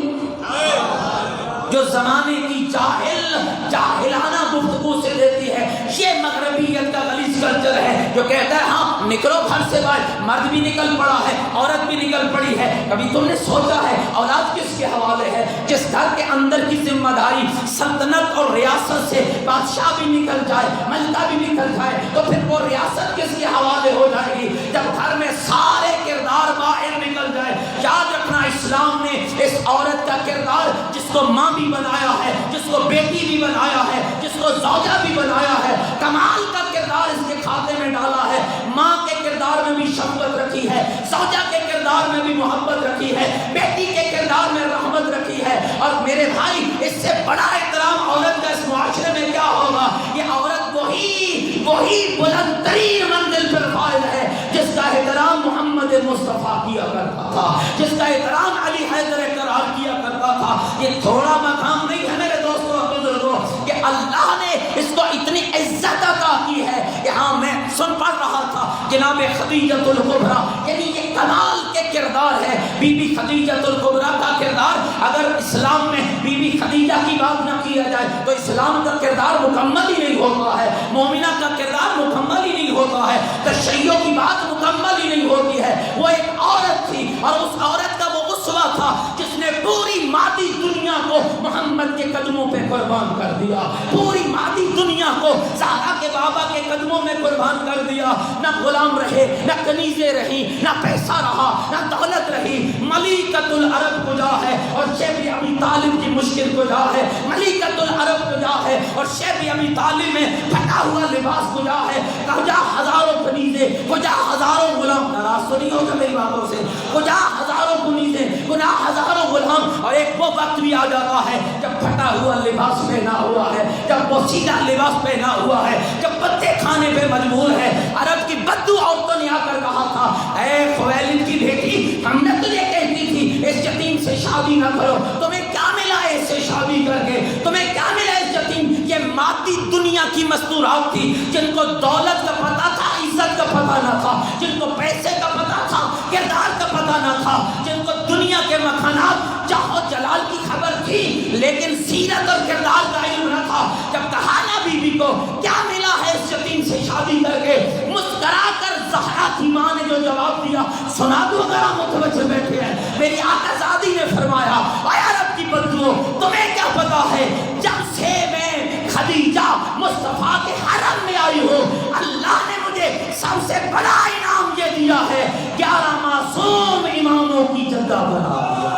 جو زمانے کی جاہلانہ گفتگو سے دیتی ہے، یہ مغربیت کا غلیظ کلچر ہے جو کہتا ہے ہاں نکلو گھر سے باہر، مرد بھی نکل پڑا ہے، عورت بھی نکل پڑی ہے۔ کبھی تم نے سوچا ہے اولاد کس کے حوالے ہے؟ جس گھر کے اندر کی ذمہ داری سلطنت اور ریاست سے بادشاہ بھی نکل جائے، ملکہ بھی نکل جائے تو پھر وہ ریاست کس کے حوالے ہو جائے گی؟ جب گھر میں سارے کردار باہر نکل جائے۔ یاد رکھنا اسلام نے اس عورت کا کردار، جس کو ماں بھی بنایا ہے، جس کو بیٹی بھی بنایا ہے، جس کو زوجہ بھی بنایا ہے، کمال کا کردار اس کے کھاتے میں ڈالا ہے۔ ماں کے کردار میں بھی شفقت رکھی ہے، زوجہ کے کردار میں بھی محبت رکھی ہے، بیٹی کے کردار میں رحمت رکھی ہے۔ اور میرے بھائی اس سے بڑا احترام عورت کا اس معاشرے میں کیا ہوگا؟ یہ عورت وہی بلند ترین منزل پر فائز ہے جس کا احترام محمد مصطفیٰ کیا کرتا تھا، جس کا احترام علی حیدر قرار کیا کرتا تھا۔ یہ تھوڑا مقام نہیں ہے میرے دوستوں اور بزرگوں کہ اللہ نے اس کو اتنی عزت عطا کی ہے۔ یہاں میں سن پڑھ رہا تھا جناب خدیجۃ الکبریٰ، یعنی یہ کمال کے کردار ہے۔ بی بی خدیجۃ الکبریٰ کا کردار، اگر اسلام میں بی بی خدیجہ کی بات نہ کیا جائے تو اسلام کا کردار مکمل ہی نہیں ہوتا ہے، مومنہ کا کردار مکمل ہی نہیں ہوتا ہے، تشیع کی بات مکمل ہی نہیں ہوتی ہے۔ وہ ایک عورت تھی اور اس عورت کا وہ اسوہ تھا جس نے پوری مادی دنیا کو محمد کے قدموں پہ قربان کر دیا، پوری مادی دنیا کو زہرا کے بابا کے قدموں میں قربان کر دیا۔ نہ غلام رہے، نہ کنیزیں رہی، نہ پیسہ رہا، نہ دولت رہی۔ ملکۃ العرب کجا ہے اور شیخ ابی طالب کی مشکل کجا ہے؟ ملکۃ العرب کجا ہے اور شیخ ابی طالب میں پھٹا ہوا لباس کجا ہے؟ کجا ہزاروں کنیزیں، کجا ہزاروں غلام، ناراض تو نہیں ہوگا میری باتوں سے، کجا ہزاروں کنیزیں، کجا ہزاروں غلام۔ اور ایک وہ وقت بھی آ جاتا ہے جب پھٹا ہوا لباس پہنا ہوا ہے، جب پوشیدہ لباس پہنا ہوا ہے، جب پتے کھانے پہ مجبور ہے۔ عرب کی بدو عورتوں نے آ کر کہا تھا اے خویلد کی بیٹی، ہم نے تجھے کہتی تھی اس یتیم سے شادی نہ کرو، تمہیں کیا ملا اس سے شادی کر کے؟ تمہیں کیا ملا اس یتیم؟ یہ مادی دنیا کی مستورات تھی جن کو دولت کا پتہ تھا، عزت کا پتہ نہ تھا، جن کو پیسے کا پتہ تھا، کردار کا پتہ نہ تھا، جن کو دنیا کے مکانات جاہ و جلال کی خبر تھی لیکن سیرت اور کردار کا علم نہ تھا۔ جب کہا نا بی بی کو کیا ملا ہے اس یتیم سے شادی کر کے، مسکرا کر زہرا کی ماں نے جو جواب دیا سنا دو اگر آپ متوجہ بیٹھے ہیں۔ میری آقا زادی نے فرمایا اے عرب کی بدو، تمہیں کیا پتا ہے جب سے میں خدیجہ مصطفیٰ کے حرم میں آئی ہوں اللہ نے مجھے سب سے بڑا انعام یہ دیا ہے 11 معصوم اماموں کی جدہ بنا دیا۔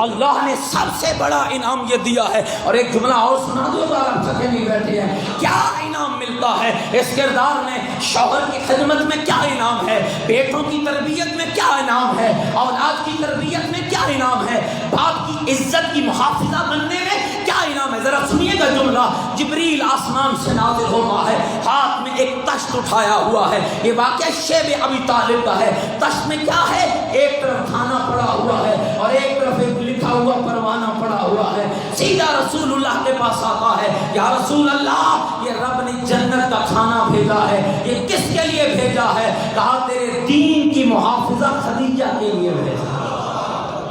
اللہ نے سب سے بڑا انعام یہ دیا ہے۔ اور ایک جملہ اور سنا دو اگر آپ تھکے نہیں بیٹھے ہیں، کیا انعام ملتا ہے اس کردار میں؟ شوہر کی خدمت میں کیا انعام ہے؟ بیٹوں کی تربیت میں کیا انعام ہے؟ اولاد کی تربیت میں کیا انعام ہے؟ باپ کی عزت کی محافظہ بننے میں کیا انعام ہے؟ ذرا سنیے گا جملہ، جبریل آسمان سے نازل ہوتا ہے، ہاتھ میں ایک تشت اٹھایا ہوا ہے۔ یہ واقعہ شیخ ابی طالب کا ہے۔ تشت میں کیا ہے؟ ایک طرف کھانا پڑا ہوا ہے اور ایک طرف ایک لکھا ہوا پروانہ پڑا ہوا ہے۔ سیدھا رسول اللہ کے پاس آتا ہے، یا رسول اللہ یہ رب نے جنت کا کھانا بھیجا ہے، یہ کس کے لیے بھیجا ہے؟ کہا تیرے دین کی محافظہ خدیجہ کے لیے بھیجا۔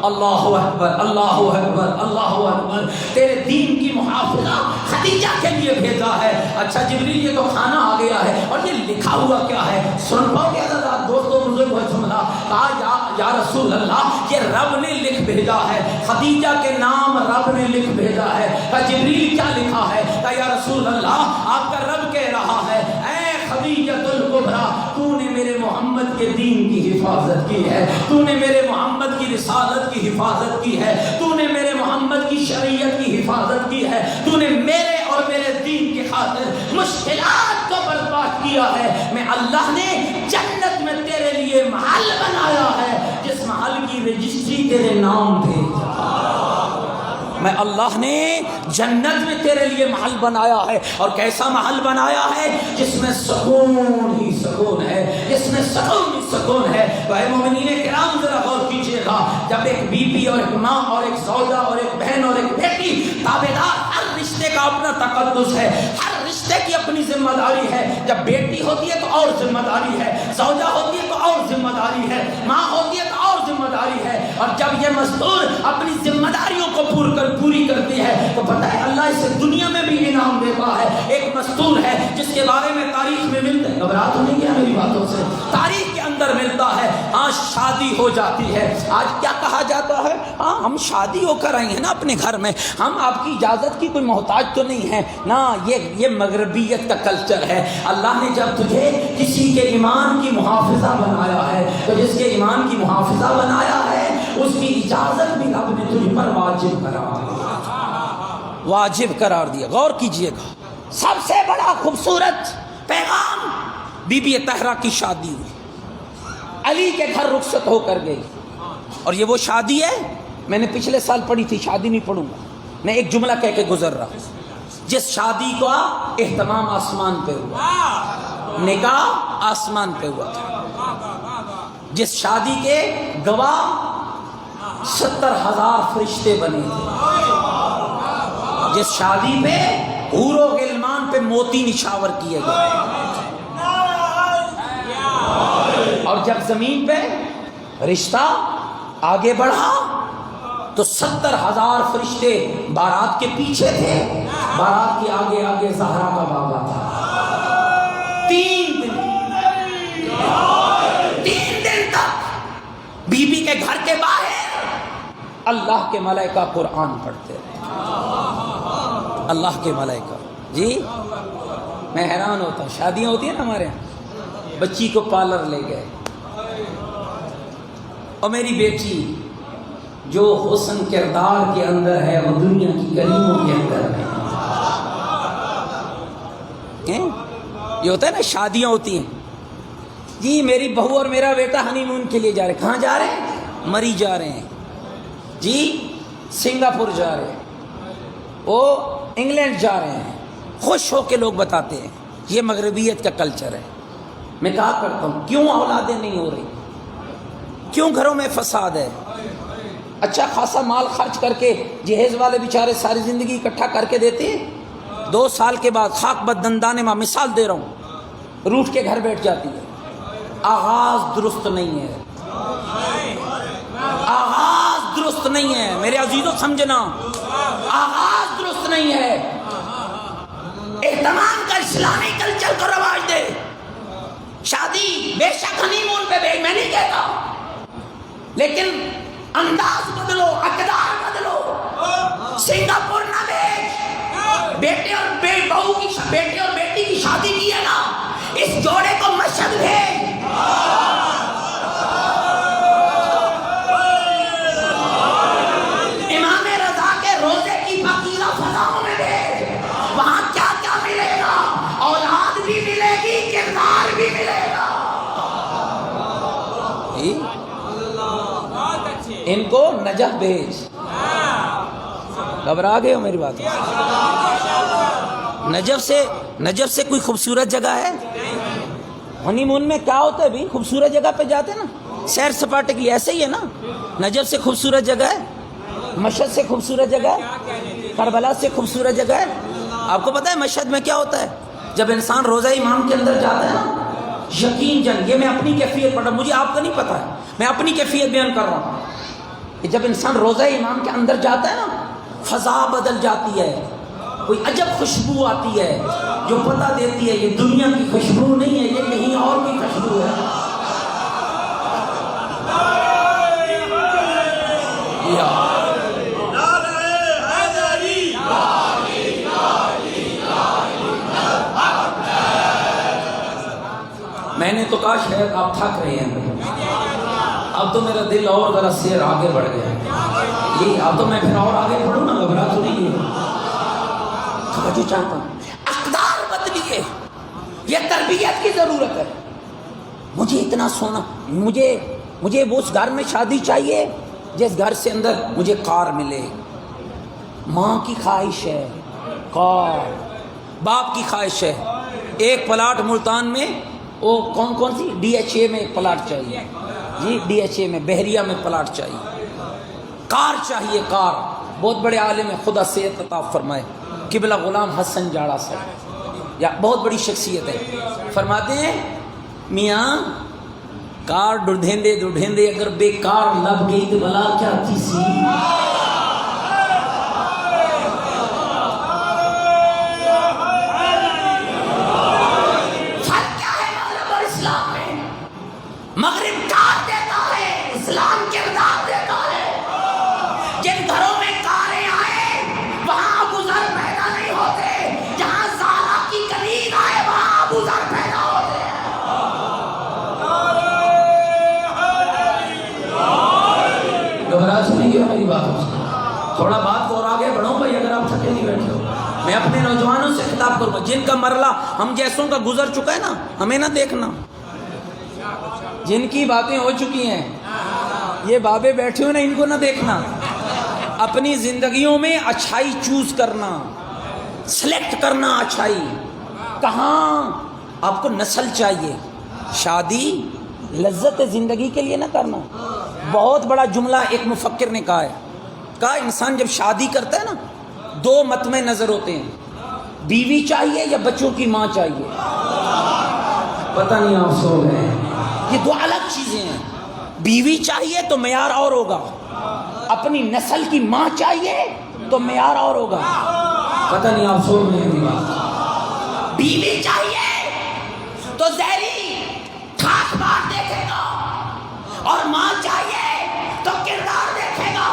اللہ اکبر، اللہ اکبر، اللہ اکبر، تیرے دین کی محافظہ خدیجہ کے لیے بھیجا ہے۔ اچھا جبریل یہ تو کھانا آ گیا ہے اور یہ لکھا ہوا کیا ہے؟ سن پاؤ گے حضرات دوستوں بزرگ جملہ، کہا یا رسول اللہ یہ رب نے لکھ بھیجا ہے، خدیجہ کے نام رب نے لکھ بھیجا ہے۔ کہا جبریل کیا لکھا ہے؟ کہا یا رسول اللہ آپ کا رب کہہ رہا ہے اے خدیجۃ الکبریٰ تو نے میرے محمد کے دین کی حفاظت کی ہے، تو نے میرے محمد کی رسالت کی حفاظت کی ہے، تو نے میرے محمد کی شریعت کی حفاظت کی ہے، تو نے میرے اور میرے دین کی خاطر مشکلات کو برداشت کیا ہے۔ میں اللہ نے جنت میں تیرے لیے محل بنایا ہے جس محل کی رجسٹری تیرے نام پہ، میں اللہ نے جنت میں تیرے لیے محل بنایا ہے۔ اور کیسا محل بنایا ہے؟ جس میں سکون ہی سکون ہے، جس میں سکون ہی سکون ہے۔ اے مومنین کرام ذرا غور کیجئے گا، جب ایک بیوی اور ایک ماں اور ایک زوجہ اور ایک بہن اور ایک بیٹی تابعدار، ہر رشتے کا اپنا تقدس ہے، ہر رشتے کی اپنی ذمہ داری ہے. جب بیٹی ہوتی ہے تو اور ذمہ داری ہے، زوجہ ہوتی ہے تو اور ذمہ داری ہے، ماں ہوتی ہے تو اور ذمہ داری ہے. اور جب یہ مستور اپنی ذمہ داریوں کو پوری کرتی ہے تو پتہ ہے اللہ اسے دنیا میں بھی انعام دیتا ہے. ایک مستور ہے جس کے بارے میں تاریخ میں ملتا ہے، گھبرا تو نہیں گیا میری باتوں سے، تاریخ کے اندر ملتا ہے. ہاں شادی ہو جاتی ہے، آج کیا کہا جاتا ہے، ہاں ہم شادی ہو کر آئے ہیں نا اپنے گھر میں، ہم آپ کی اجازت کی کوئی محتاج تو نہیں ہے نا. یہ مغربیت کا کلچر ہے. اللہ نے جب تجھے کسی کے ایمان کی محافظہ بنایا ہے تو جس کے ایمان کی محافظہ بنایا ہے اس کی اجازت بھی رب نے تجھ پر واجب قرار دیا، واجب قرار دیا. غور کیجئے گا، سب سے بڑا خوبصورت پیغام بی بی طاہرہ کی شادی ہوئی، علی کے گھر رخصت ہو کر گئی. اور یہ وہ شادی ہے، میں نے پچھلے سال پڑھی تھی، شادی نہیں پڑھوں گا، میں ایک جملہ کہہ کے گزر رہا ہوں. جس شادی کا اہتمام آسمان پہ ہوا، نکاح آسمان پہ ہوا تھا، جس شادی کے گواہ 70,000 فرشتے بنے تھے، جس شادی پہ حور و غلمان پہ موتی نشاور کیے گئے، اور جب زمین پہ رشتہ آگے بڑھا تو 70,000 فرشتے بارات کے پیچھے تھے، بارات کے آگے آگے زہرا کا بابا تھا. 3 دن تک بی بی کے گھر کے باہر اللہ کے ملائکہ قرآن پڑھتے رہے، اللہ کے ملائکہ. جی میں حیران ہوتا ہوں، شادیاں ہوتی ہیں نا ہمارے یہاں، بچی کو پارلر لے گئے، اور میری بیٹی جو حسن کردار کے اندر ہے وہ دنیا کی کریموں کے اندر ہے. یہ ہوتا ہے نا، شادیاں ہوتی ہیں، جی میری بہو اور میرا بیٹا ہنی مون کے لیے جا رہے ہیں. کہاں جا رہے ہیں؟ مری جا رہے ہیں، جی سنگاپور جا رہے ہیں، وہ انگلینڈ جا رہے ہیں. خوش ہو کے لوگ بتاتے ہیں. یہ مغربیت کا کلچر ہے. میں کہا کرتا ہوں کیوں اولادیں نہیں ہو رہی، کیوں گھروں میں فساد ہے؟ اچھا خاصا مال خرچ کر کے جہیز والے بیچارے ساری زندگی اکٹھا کر کے دیتے ہیں، 2 سال کے بعد خاک بددندانے میں مثال دے رہا ہوں، روٹھ کے گھر بیٹھ جاتی ہے. آغاز درست نہیں ہے، آغاز درست نہیں ہے میرے عزیزوں، سمجھنا، آغاز درست نہیں ہے. اہتمام کا اسلامی کلچر کو رواج دے. شادی بے شک ہنی مون پہ میں نہیں کہتا، لیکن انداز بدلو، اقدار بدلو. سنگاپور نہ بیٹے اور بہو کی، بیٹے اور بیٹی کی شادی کی ہے نا، اس جوڑے کو مشہد بھیج. امام رضا کے روزے کی فقیرہ فضاؤں میں بھیج. وہاں کیا کیا ملے گا؟ اولاد بھی ملے گی، کردار بھی ملے گا. ان کو نجف بھیج. گھبرا گئے ہو میری بات؟ نجف سے کوئی خوبصورت جگہ ہے؟ ہنی مون میں کیا ہوتا ہے بھی؟ خوبصورت جگہ پہ جاتے ہیں نا سیر سپاٹے کے لیے، ایسے ہی ہے نا. نجف سے خوبصورت جگہ ہے، مشہد سے خوبصورت جگہ ہے، کربلا سے خوبصورت جگہ ہے. آپ کو پتہ ہے مشہد میں کیا ہوتا ہے؟ جب انسان روزہ امام کے اندر جاتا ہے نا، یقین جان، یہ میں اپنی کیفیت پڑھ رہا ہوں، مجھے آپ کا نہیں پتہ ہے، میں اپنی کیفیت بیان کر رہا ہوں کہ جب انسان روزہ امام کے اندر جاتا ہے نا، فضا بدل جاتی ہے، کوئی عجب خوشبو آتی ہے جو پتہ دیتی ہے یہ دنیا کی خوشبو نہیں ہے، یہ کہیں اور کی خوشبو ہے. میں نے تو کہا شاید آپ تھک رہے ہیں، اب تو میرا دل اور ذرا سیر آگے بڑھ گیا. یہ اب تو میں پھر اور آگے بڑھوں نا، گھبرا تو نہیں ہے. توجہ چاہتا ہوں، اقدار بدلیے، یہ تربیت کی ضرورت ہے. مجھے اتنا سونا، مجھے اس گھر میں شادی چاہیے جس گھر سے اندر مجھے کار ملے. ماں کی خواہش ہے کار، باپ کی خواہش ہے ایک پلاٹ ملتان میں، وہ کون سی DHA میں ایک پلاٹ چاہیے، جی DHA میں، بحریہ میں پلاٹ چاہیے. کار چاہیے، کار. بہت بڑے عالم خدا صحت عطا فرمائے قبلہ غلام حسن جاڑا صاحب، یا بہت بڑی شخصیت ہے، فرماتے ہیں میاں کار ڈھونڈے اگر بیکار لب گئی تو بلا کیا تھی سی. فرق کیا ہے مغرب اور اسلام میں؟ مغرب کار دیتا ہے، اسلام کردار دیتا ہے. جن گھروں میں کاریں آئے وہاں گزر پیدا نہیں ہوتے، جہاں زارا کی کلید آئے وہاں گزر پیدا ہوتے ہیں. گھبرا سنیں گے میری بات، تھوڑا بات اور آگے بڑھو بھائی، اگر آپ تھکے نہیں بیٹھے ہو. میں اپنے نوجوانوں سے خطاب کروں گا جن کا مرلہ ہم جیسوں کا گزر چکا ہے نا، ہمیں نہ دیکھنا. جن کی باتیں ہو چکی ہیں، یہ بابے بیٹھے ہو نا، ان کو نہ دیکھنا. اپنی زندگیوں میں اچھائی چوز کرنا، سلیکٹ کرنا اچھائی. کہاں آپ کو نسل چاہیے، شادی لذت زندگی کے لیے نہ کرنا. بہت بڑا جملہ ایک مفکر نے کہا ہے، کہا انسان جب شادی کرتا ہے نا، دو مطمع نظر ہوتے ہیں، بیوی چاہیے یا بچوں کی ماں چاہیے. پتہ نہیں آپ سو گئے. یہ دو الگ چیزیں ہیں. بیوی چاہیے تو معیار اور ہوگا، اپنی نسل کی ماں چاہیے تو معیار اور ہوگا. پتہ نہیں آپ سو گئے میری بات. بیوی چاہیے تو زہری کھاٹ بات دیکھے گا، اور ماں چاہیے تو کردار دیکھے گا.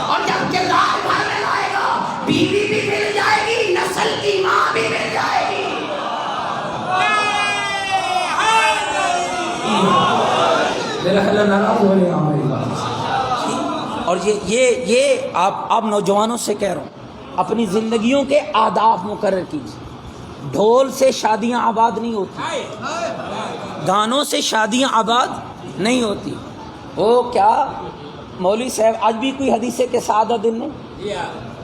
اور جب کردار گھر میں لائے گا، بیوی بھی مل جائے گی، نسل کی ماں بھی مل جائے گی. میرا خیال ناراض ہو رہے ہیں میری بات. اور یہ آپ نوجوانوں سے کہہ رہا ہوں، اپنی زندگیوں کے آداب مقرر کیجیے. ڈھول سے شادیاں آباد نہیں ہوتی، گانوں سے شادیاں آباد نہیں ہوتی. وہ کیا مولوی صاحب آج بھی کوئی حدیث کے سادہ دن نے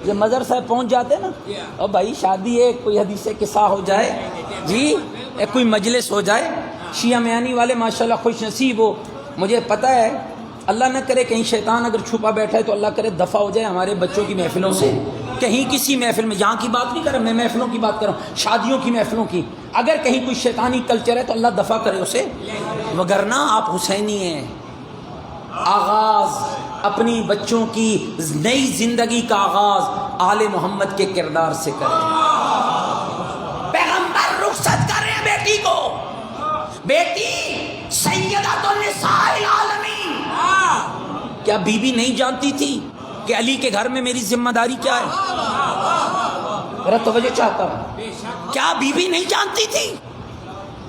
یہ مظہر صاحب پہنچ جاتے نا، اور بھائی شادی ہے، کوئی حدیث قصہ ہو جائے جی، کوئی مجلس ہو جائے. شیعہ میانی والے ماشاءاللہ خوش نصیب ہو. مجھے پتہ ہے اللہ نہ کرے کہیں شیطان اگر چھپا بیٹھا ہے تو اللہ کرے دفع ہو جائے ہمارے بچوں کی محفلوں سے. کہیں کسی محفل میں، یہاں کی بات نہیں کر رہا میں، محفلوں کی بات کر رہا ہوں، شادیوں کی محفلوں کی. اگر کہیں کوئی شیطانی کلچر ہے تو اللہ دفع کرے اسے، وگرنہ آپ حسینی ہیں. آغاز اپنی بچوں کی نئی زندگی کا آغاز آل محمد کے کردار سے کریں. پیغمبر رخصت کر رہے ہیں بیٹی کو، بیٹی سیدۃ النساء العالمین. کیا بی بی نہیں جانتی تھی کہ علی کے گھر میں میری ذمہ داری کیا ہے؟ ذرا توجہ چاہتا ہوں. کیا بی بی نہیں جانتی تھی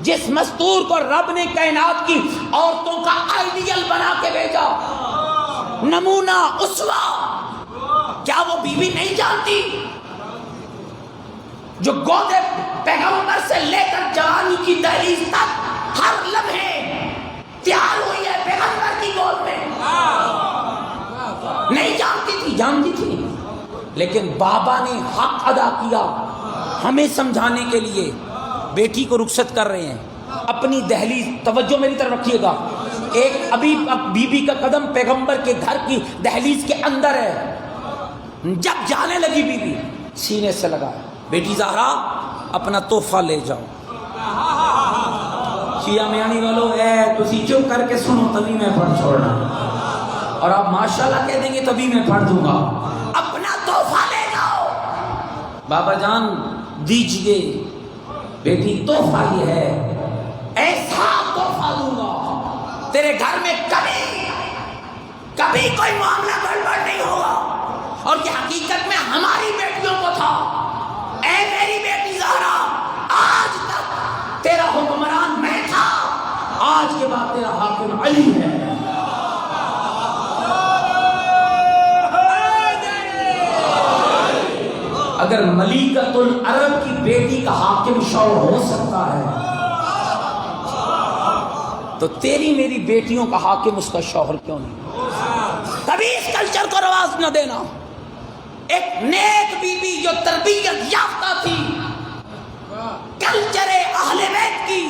جس مستور کو رب نے کائنات کی عورتوں کا آئیڈیل بنا کے بھیجا، نمونہ، اسوہ؟ کیا وہ بی بی نہیں جانتی جو گودے پیغمبر سے لے کر جوانی کی دہلیز تک ہر لمحے تیار ہوئی ہے پیغمبر کی گود میں؟ نہیں جانتی تھی؟ جانتی تھی، لیکن بابا نے حق ادا کیا ہمیں سمجھانے کے لیے. بیٹی کو رخصت کر رہے ہیں، اپنی دہلیز، توجہ میری طرف رکھیے گا، ایک ابھی بی بی کا قدم پیغمبر کے گھر کی دہلیز کے اندر ہے. جب جانے لگی بی بی سینے سے لگا، بیٹی زہرا اپنا تحفہ لے جاؤ. شیعہ میانی والوں تسی چپ کر کے سنو تبھی میں پڑھ چھوڑنا، اور آپ ماشاءاللہ کہہ دیں گے تبھی میں پڑھ دوں گا. اپنا تحفہ لے جاؤ. بابا جان دیجئے، بیٹی تحفہ یہ ہے، ایسا تحفہ دوں گا تیرے گھر میں کبھی کوئی معاملہ گڑبڑ نہیں ہوگا. اور یہ حقیقت میں ہماری بیٹیوں کو تھا. اے میری بیٹی زہرا، آج تک تیرا حکمران میں تھا، آج کے بعد تیرا حاکم علی ہے. اگر ملیکۃ العرب کی بیٹی کا حاکم شوہر ہو سکتا ہے تو تیری میری بیٹیوں کا حاکم اس کا شوہر کیوں نہیں؟ کبھی اس کلچر کو رواج نہ دینا. ایک نیک بی بی جو تربیت یافتہ تھی، کلچر اہل بیت کی،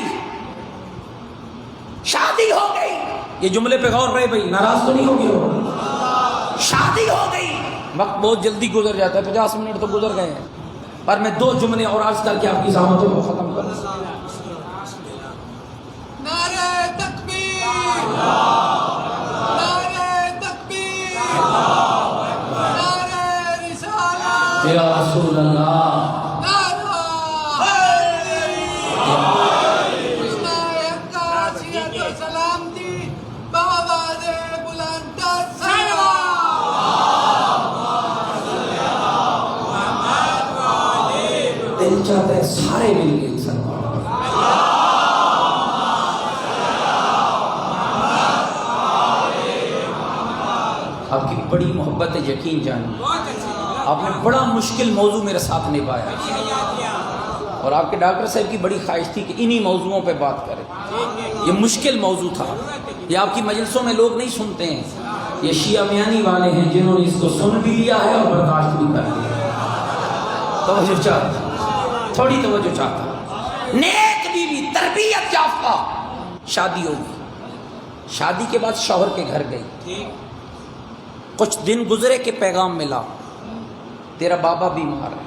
شادی ہو گئی. یہ جملے پہ غور رہے بھائی، ناراض تو نہیں ہو گئے ہو؟ شادی ہو وقت بہت جلدی گزر جاتا ہے، 50 منٹ تو گزر گئے ہیں، پر میں 2 جملے اور عرض کر کے آپ کی زحمتوں کو ختم کروں۔ نعرہ تکبیر، نعرہ تکبیر، نعرہ رسالت، یا رسول اللہ، نعرہ حیدری، حسنِ عطیت و سلامتی بآواز بلند صلوات۔ دل چاہتا ہے سارے مل کے سلام۔ آپ کی بڑی محبت ہے، یقین جانیے آپ نے بڑا مشکل موضوع میرے ساتھ نبھایا، اور آپ کے ڈاکٹر صاحب کی بڑی خواہش تھی کہ انہی موضوعوں پہ بات کریں۔ یہ مشکل موضوع تھا، یہ آپ کی مجلسوں میں لوگ نہیں سنتے ہیں، یہ شیعہ میانی والے ہیں جنہوں نے اس کو سن بھی لیا ہے اور برداشت بھی کر لیا۔ توجہ چاہتا، تھوڑی توجہ چاہتا۔ نیک بیوی، تربیت یافتہ، شادی ہوگی، شادی کے بعد شوہر کے گھر گئی، کچھ دن گزرے کہ پیغام ملا تیرا بابا بیمار ہے،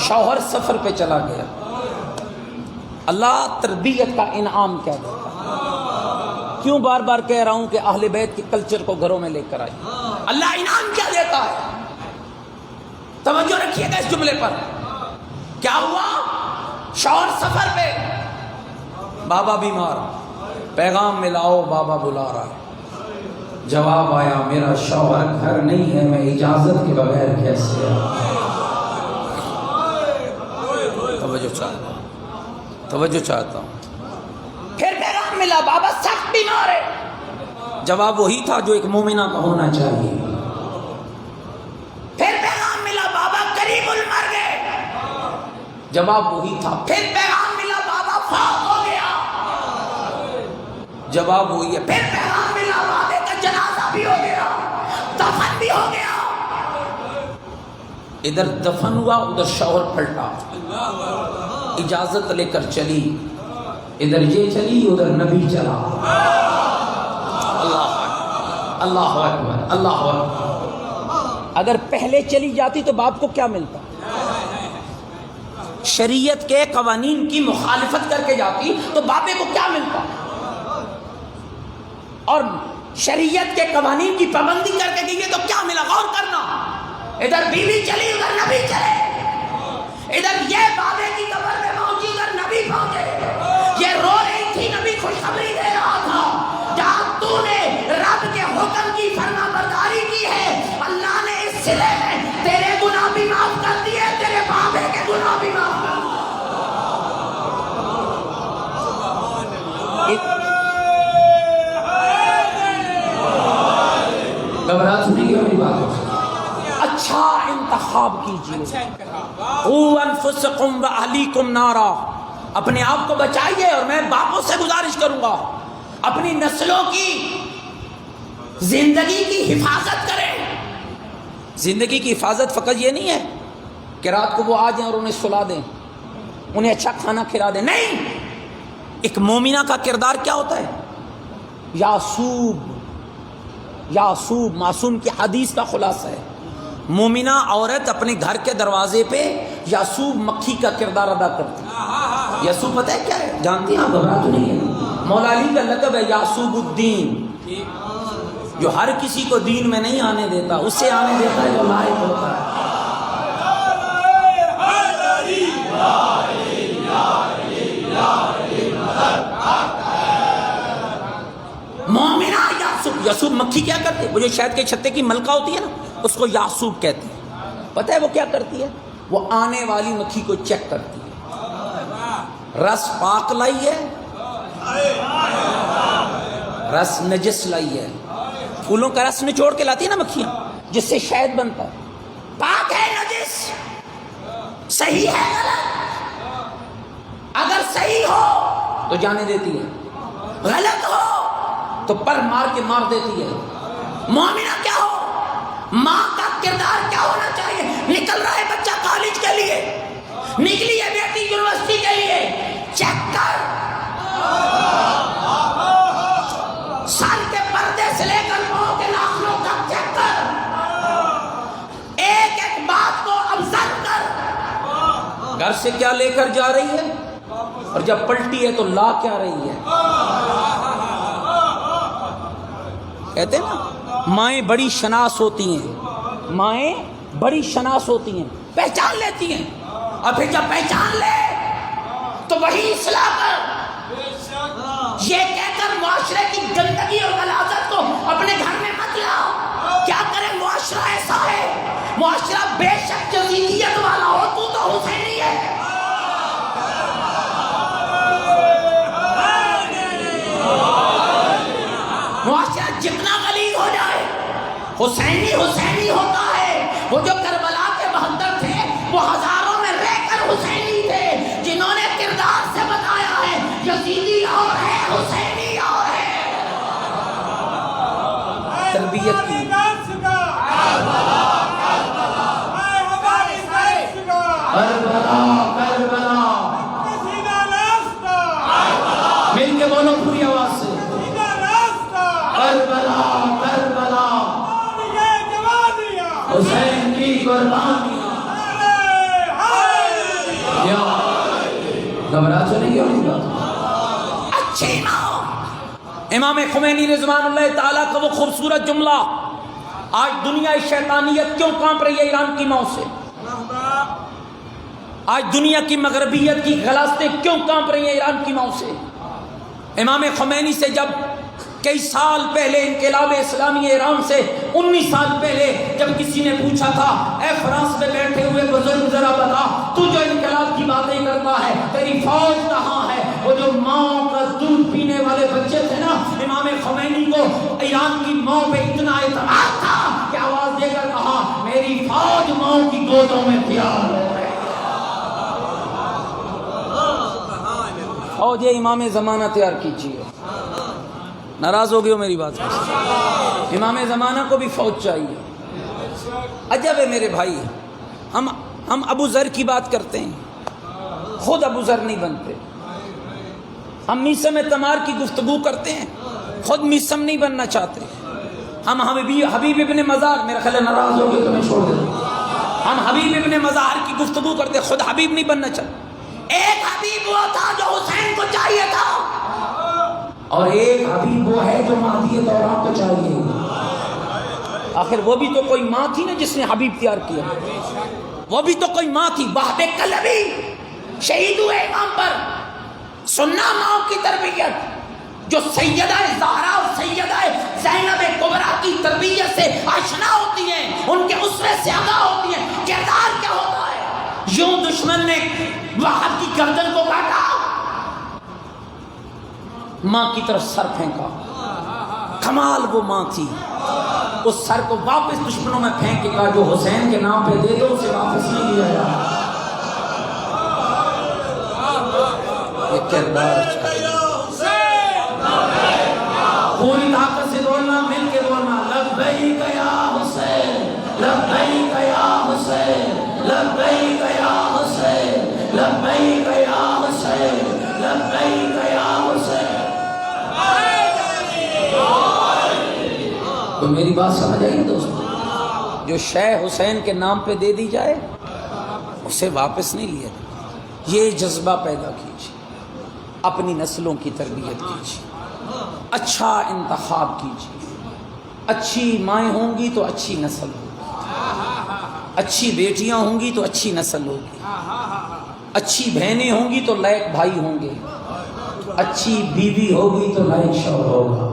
شوہر سفر پہ چلا گیا۔ اللہ تربیت کا انعام کیا دیتا ہے؟ کیوں بار بار کہہ رہا ہوں کہ اہل بیت کے کلچر کو گھروں میں لے کر آئیے۔ اللہ انعام کیا دیتا ہے؟ توجہ رکھیے گا اس جملے پر۔ کیا ہوا؟ شوہر سفر پہ، بابا بیمار، پیغام ملاؤ بابا بلا رہا ہے۔ جواب آیا میرا شوہر گھر نہیں ہے، میں اجازت کے بغیر کیسے آؤں؟ توجہ چاہتا ہوں۔ پھر پیغام ملا بابا سخت بیمار ہے، جواب وہی تھا جو ایک مومنہ کا ہونا چاہیے۔ پھر پیغام ملا بابا قریب المرگ ہے، جواب وہی تھا۔ پھر پیغام ملا بابا فوت ہو گیا، جواب وہی ہے۔ پھر پیغام ملا بابے کا جنازہ بھی ہو گیا، دفن بھی ہو گیا۔ ادھر دفن ہوا، ادھر شوہر پلٹا، اجازت لے کر چلی، ادھر یہ چلی ادھر نبی چلا۔ اللہ اکبر، اللہ اکبر۔ اگر پہلے چلی جاتی تو باپ کو کیا ملتا؟ شریعت کے قوانین کی مخالفت کر کے جاتی تو باپے کو کیا ملتا؟ اور شریعت کے قوانین کی پابندی کر کے گئی تو کیا ملا؟ غور کرنا۔ ادھر بیوی چلی ادھر نبی چلے، ادھر یہ بابے کی قبر میں پہنچی ادھر نبی پہنچے، یہ رو رہی تھی نبی خوشخبری دے رہا تھا، جہاں تو نے رب کے حکم کی فرما برداری کی ہے اللہ نے اس صلے میں تیرے گناہ بھی معاف کر دیے، تیرے بابے کے گناہ بھی معاف کر دیے۔ گھبراہٹ نہیں ہے میری بات، اچھا انتخاب کیجیے۔ قُوْ أَنفُسَكُمْ وَأَهْلِيكُمْ نَارًا، اپنے آپ کو بچائیے، اور میں باپوں سے گزارش کروں گا اپنی نسلوں کی زندگی کی حفاظت کریں۔ زندگی کی حفاظت فقط یہ نہیں ہے کہ رات کو وہ آ جائیں اور انہیں سلا دیں، انہیں اچھا کھانا کھلا دیں، نہیں۔ ایک مومنہ کا کردار کیا ہوتا ہے؟ یعصوب، یعصوب معصوم کی حدیث کا خلاصہ ہے۔ مومنہ عورت اپنے گھر کے دروازے پہ یعصوب مکھی کا کردار ادا کرتی ہے۔ یعصوب پتہ ہے کیا ہے؟ جانتی ہیں آپ؟ گھبراہٹ نہیں ہے، مولا علی کا لقب ہے یعصوب الدین، جو ہر کسی کو دین میں نہیں آنے دیتا، اس سے آنے دیتا ہے جو لائق ہوتا ہے۔ مومنہ یعصوب، یعصوب مکھی کیا کرتی ہے؟ وہ جو شہد کے چھتے کی ملکہ ہوتی ہے نا، اس کو یعصوب کہتے ہیں۔ پتہ ہے وہ کیا کرتی ہے؟ وہ آنے والی مکھی کو چیک کرتی ہے، رس پاک لائی ہے، رس نجس لائی ہے۔ پھولوں کا رس نچوڑ کے لاتی ہے نا مکھیاں، جس سے شہد بنتا ہے، پاک ہے نجس، صحیح ہے غلط؟ اگر صحیح ہو تو جانے دیتی ہے، غلط ہو تو پر مار کے مار دیتی ہے۔ مومنہ کیا ہو؟ ماں کا کردار کیا ہونا چاہیے؟ نکل رہا ہے بچہ کالج کے لیے، نکلی ہے بیٹی یونیورسٹی کے لیے، چیک کر، سر کے پردے سے لے کر پاؤں کے ناخنوں تک چیک کر، گھر سے کیا لے کر جا رہی ہے اور جب پلٹی ہے تو لا کیا رہی ہے. کہتے ہیں نا مائیں بڑی شناس ہوتی ہیں, مائیں بڑی شناس ہوتی ہیں, پہچان لیتی ہیں, اور پھر جب پہچان لے تو وہی اصلاح کر, یہ کہہ کر معاشرے کی گندگی اور غلاظت کو اپنے گھر میں مت لاؤ. کیا کرے معاشرہ ایسا ہے, معاشرہ بے شک جزیدیت والا ہو, تو حسینی ہے. معاشرہ جتنا غلیظ ہو جائے حسینی حسینی ہوتا ہے. وہ جو کربلا کے 72 تھے وہ ہزاروں میں رہ کر حسینی تھے, جنہوں نے کردار سے بتایا ہے یزیدی اور ہے حسینی اور ہے. تربیت کی مل کے بولو پوری آواز سے, کربلا کربلا حسین کی قربانیاں. گھبرا تو نہیں گیا اچھی ماں. امام خمینی رضوان اللہ تعالیٰ کا وہ خوبصورت جملہ, آج دنیا شیطانیت کیوں کانپ رہی ہے ایران کی ماں سے, آج دنیا کی مغربیت کی غلاظتیں کیوں کانپ رہی ہیں ایران کی ماں سے. امام خمینی سے جب کئی سال پہلے انقلاب اسلامی ایران سے 19 سال پہلے جب کسی نے پوچھا تھا, اے فرانس میں بیٹھے ہوئے بزرگ ذرا بتا, تو جو انقلاب کی باتیں کرتا ہے تیری فوج کہاں ہے؟ وہ جو ماں کا دودھ پینے والے بچے تھے نا, امام خمینی کو ایران کی ماں پہ اتنا اعتماد تھا کہ آواز دے کر کہا میری فوج ماں کی گودوں میں تیار ہے. فوج امام زمانہ تیار کیجیے. ناراض ہو گئے ہو میری بات سے؟ امام زمانہ کو بھی فوج چاہیے. عجب ہے میرے بھائی, ہم ابو ذر کی بات کرتے ہیں, خود ابو ذر نہیں بنتے. ہم میسم تمار کی گفتگو کرتے ہیں, خود میسم نہیں بننا چاہتے. ہم حبیب ابن مزار, میرا خیال ناراض ہو گئے تو میں چھوڑ دیتا. ہم حبیب ابن مزار کی گفتگو کرتے, خود حبیب نہیں بننا چاہتے. ایک حبیب وہ تھا جو حسین کو چاہیے تھا, اور ایک حبیب وہ ہے جو مہدی دوران کو چاہیے. آخر وہ بھی تو کوئی ماں تھی نا جس نے حبیب تیار کیا, وہ بھی تو کوئی ماں تھی. وہب کلبی شہید ہوئے امام پر, سننا ماں کی تربیت, جو سیدہ زہرا اور سیدہ زینب کبریٰ کی تربیت سے آشنا ہوتی ہیں, ان کے اسوے سے آگاہ ہوتی ہیں. کردار کیا ہوتا ہے؟ یوں دشمن نے وہب کی گردن کو کاٹا, ماں کی طرف سر پھینکا. کمال وہ ماں تھی, اس سر کو واپس دشمنوں میں پھینک کے کہا جو حسین کے نام پہ دے دو اسے واپس نہیں لیا جائے. یہ کردار چاہیے. پوری طاقت سے بولنا, مل کے بولنا, لبیک یا حسین, لبیک یا حسین, لبیک یا حسین, لبیک یا حسین, لبیک یا حسین. تو میری بات سمجھ آئی دوستو, جو شے حسین کے نام پہ دے دی جائے اسے واپس نہیں لیا جائے. یہ جذبہ پیدا کیجیے, اپنی نسلوں کی تربیت کیجیے, اچھا انتخاب کیجیے. اچھی مائیں ہوں گی تو اچھی نسل ہوگی, اچھی بیٹیاں ہوں گی تو اچھی نسل ہوگی, اچھی بہنیں ہوں گی تو لائق بھائی ہوں گے, اچھی بیوی ہوگی تو لائق شوہر ہوگا.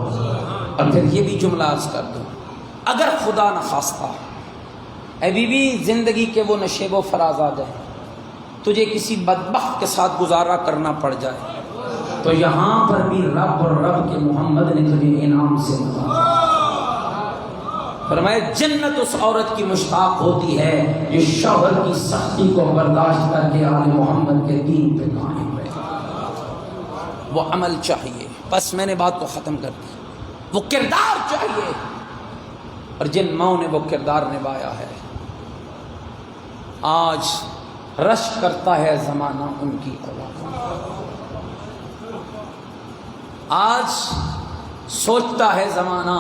اور پھر یہ بھی جملہ عرض کر دوں, اگر خدا نخواستہ اے بی بی زندگی کے وہ نشیب و فراز آ جائے, تجھے کسی بدبخت کے ساتھ گزارا کرنا پڑ جائے, تو یہاں پر بھی رب اور رب کے محمد نے تجھے انعام سے نوازا. فرمایا جنت اس عورت کی مشتاق ہوتی ہے جو شوہر کی سختی کو برداشت کر کے آل محمد کے دین پہ قائم رہے. وہ عمل چاہیے. بس میں نے بات کو ختم کر دی. وہ کردار چاہیے, اور جن ماؤں نے وہ کردار نبھایا ہے آج رشک کرتا ہے زمانہ ان کی اولاد. آج سوچتا ہے زمانہ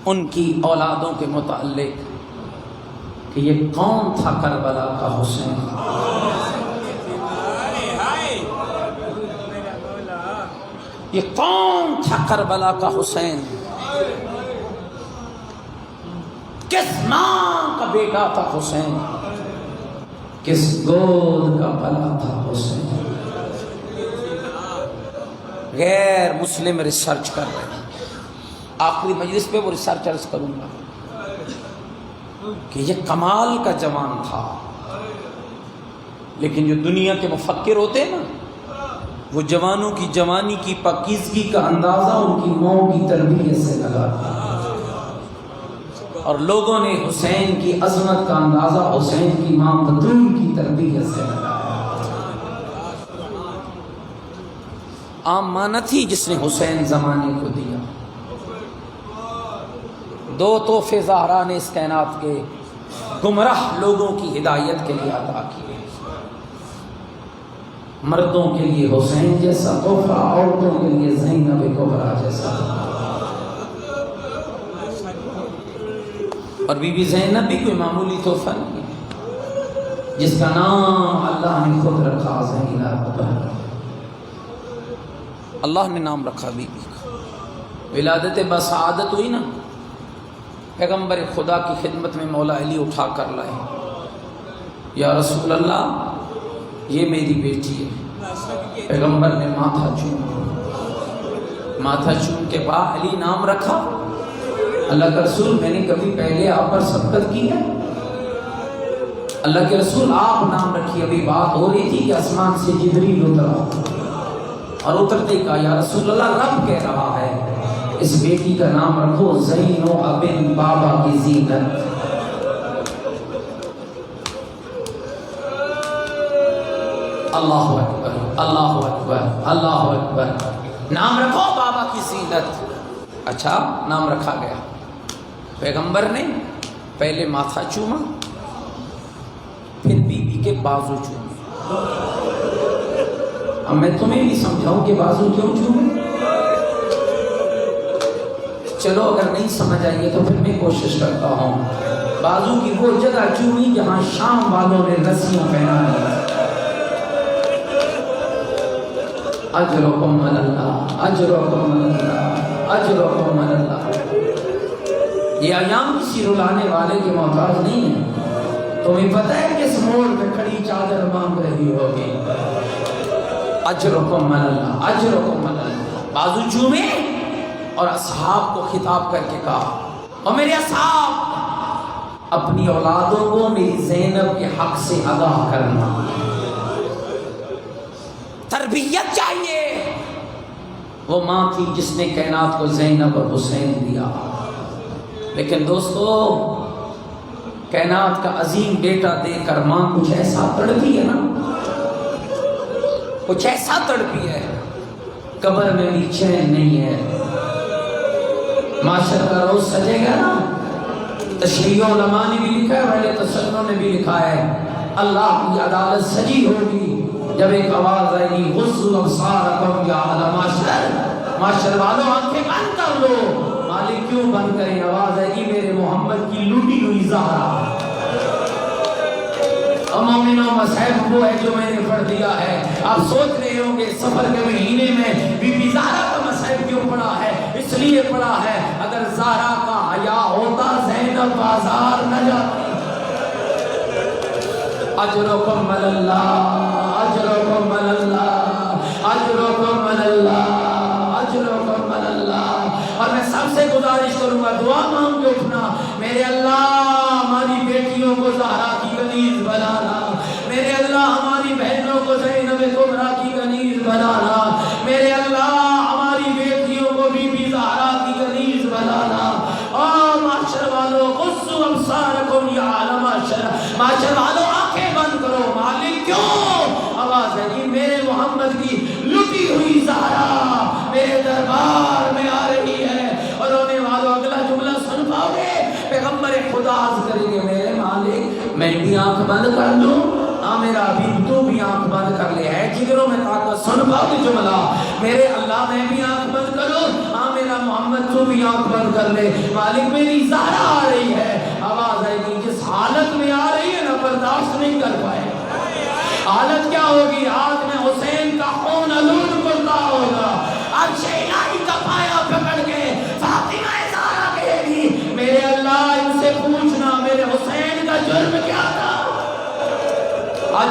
ان کی اولادوں کے متعلق کہ یہ کون تھا کربلا کا حسین. یہ کون تھا کربلا کا حسین؟ کس ماں کا بیٹا تھا حسین؟ کس گود کا پلا تھا حسین؟ غیر مسلم ریسرچ کر رہے ہیں، آخری مجلس پہ وہ ریسرچ عرض کروں گا کہ یہ کمال کا جوان تھا، لیکن جو دنیا کے مفکر ہوتے ہیں نا، وہ جوانوں کی جوانی کی پاکیزگی کا اندازہ ان کی ماں کی تربیت سے لگاتا، اور لوگوں نے حسین کی عظمت کا اندازہ حسین کی ماں بطول کی تربیت سے لگایا۔ عام ماں نہ تھی جس نے حسین زمانے کو دیا، دو تحفے زہرا نے اس کائنات کے گمراہ لوگوں کی ہدایت کے لیے عطا کیے، مردوں کے لیے حسین جیسا تحفہ، عورتوں کے لیے زینب کبریٰ جیسا۔ اور بی بی زینب بھی کوئی معمولی تحفہ نہیں ہے، جس کا نام اللہ نے خود رکھا زینب۔ اللہ نے نام رکھا بی بی کا۔ ولادت بسعادت ہوئی نا، پیغمبر خدا کی خدمت میں مولا علی اٹھا کر لائے، یا رسول اللہ یہ میری بیٹی ہے۔ پیغمبر نے ماتھا چوما، ماتھا چوم کے بعد علی نام رکھا۔ اللہ کے رسول میں نے کبھی پہلے آپ پر سبقت کی ہے؟ اللہ کے رسول آپ نام رکھی۔ ابھی بات ہو رہی تھی کہ آسمان سے جبریل اترا اور اترتے کہا یا رسول اللہ رب کہہ رہا ہے اس بیٹی کا نام رکھو زینو ابن بابا کی زینت۔ اللہ اکبر، اللہ اکبر، اللہ اکبر۔ نام رکھو بابا کی زینت۔ اچھا، نام رکھا گیا۔ پیغمبر نے پہلے ماتھا چوما، پھر بی بی کے بازو چومے۔ اب میں تمہیں بھی سمجھاؤں کہ بازو کیوں چومے؟ چلو اگر نہیں سمجھ آئیے تو پھر میں کوشش کرتا ہوں۔ بازو کی وہ جگہ چومی جہاں شام والوں نے رسیاں پہنائی۔ اجرکم اللہ، اجرکم اللہ، اجرکم اللہ۔ یہ ایام کسی رلانے والے کے محتاج نہیں ہیں۔ تمہیں پتہ ہے کس موڑ پہ کھڑی چادر مانگ رہی ہوگی؟ اجرکم اللہ، اجرکم اللہ۔ بازو چومے اور اصحاب کو خطاب کر کے کہا، اور میرے اصحاب، اپنی اولادوں کو میری زینب کے حق سے آگاہ کرنا۔ تربیت چاہیے۔ وہ ماں تھی جس نے کائنات کو زینب اور حسین دیا، لیکن دوستو کائنات کا عظیم بیٹا دے کر ماں کچھ ایسا تڑپی ہے نا، کچھ ایسا تڑپی ہے، قبر میں بھی چین نہیں ہے۔ معاشر کا روز سجے گا نا، تشریح علماء نے بھی لکھا ہے، ولی تسنن نے بھی لکھا ہے، اللہ کی عدالت سجی ہوگی جب ایک آواز آئے گی غضوا ابصارکم یا اہل معشر، معاشر والوں آنکھیں بند کر لو۔ مالک کیوں بند کریں؟ آواز آئے گی میرے محمد کی لوٹی ہوئی زہرا۔ مومنوں مصحف وہ ہے جو میں نے پڑھ دیا ہے۔ آپ سوچ رہے ہوں گے سفر کے مہینے میں بی بی زہرا کا مصحف کیوں پڑھا ہے؟ اس لیے پڑھا ہے اگر زہرا کا حیا ہوتا زینب بازار نہ جاتی۔ اجرکم اللہ، اجرکم اللہ، اجرکم اللہ، اجرکم اللہ۔ اور میں سب سے گزارش کروں گا دعا مانگ کے اٹھنا، میرے اللہ ہماری بیٹیوں کو زہرا کی کنیز بنانا، میرے اللہ ہماری بہنوں کو زینب کبریٰ کی کنیز بنانا، میرے اللہ ہماری بیٹیوں کو بی بی زہرا کی کنیز بنانا۔ اور معاشر والوں غضوا ابصارکم یا اہل معشر، معاشر والوں آنکھیں بند کرو۔ مالک کیوں؟ آواز ہے کہ میرے محمد کی لٹی ہوئی زہرا میرے دربار میں آ رہی ہے۔ اور رونے والوں اگلا جملہ سن پاؤ گے، پیغمبر خدا عرض کریں گے میرے مالک میں بھی آنکھ بند کر لوں؟ ہاں میرا حبیب تو بھی آنکھ بند کر لے، ہے جگروں میں طاقت۔ سن پاؤ گے جملہ، میرے اللہ میں بھی آنکھ بند کروں؟ ہاں میرا محمد تو بھی آنکھ بند کر لے، مالک میری زہرا آ رہی ہے۔ آواز آئے گی جس حالت میں آ رہی ہے نا برداشت نہیں کر پائے۔ حالت کیا ہوگی؟ آج میں حسین کا خون آلود کرتا ہوگا، عرش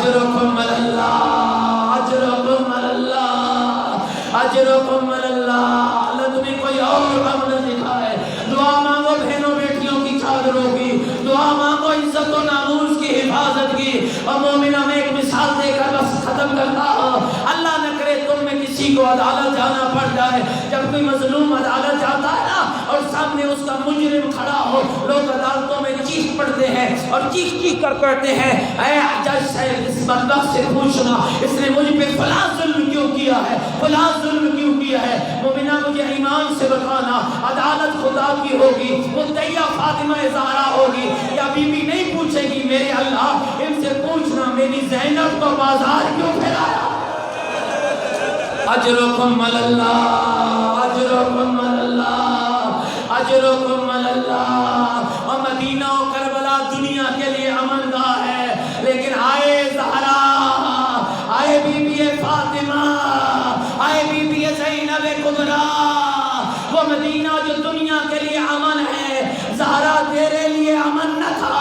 اجرکم اللہ، اجرکم اللہ، اجرکم اللہ۔ اللہ تمہیں کوئی اور غم نہ دکھائے۔ دعا مانگو بہنوں بیٹیوں کی چادروں کی، دعا مانگو عزت و ناموس کی حفاظت کی۔ اور مومنہ میں ایک مثال دے کر بس ختم کرتا ہوں، اللہ نہ کرے تم میں کسی کو عدالت جانا پڑ جائے، جب کوئی مظلوم عدالت جاتا ہے نا اور سامنے اس کا مجرم کھڑا ہو، لوگ عدالتوں میں چیخ پڑتے ہیں اور چیخ چیخ کر کہتے ہیں اے جج صاحب اس بدبخت سے پوچھنا اس نے مجھ پہ فلاں ظلم کیوں کیا ہے، فلاں ظلم کیوں کیا ہے۔ مومنہ مجھے ایمان سے بتانا، عدالت خدا کی ہوگی، مدعیہ فاطمہ زہرا ہوگی، یا بی بی نہیں پوچھے گی میرے اللہ ان سے پوچھنا میری زینب کو بازار کیوں پھیلایا۔ اجرکم اللہ، اجرکم اللہ، اجرکم اللہ۔ اور مدینہ و کربلا دنیا کے لیے امن گاہ ہے، لیکن آئے زہرا، آئے بی بی فاطمہ، آئے بی بی زینب کبریٰ، وہ مدینہ جو دنیا کے لیے امن ہے، زہرا تیرے لیے امن نہ تھا۔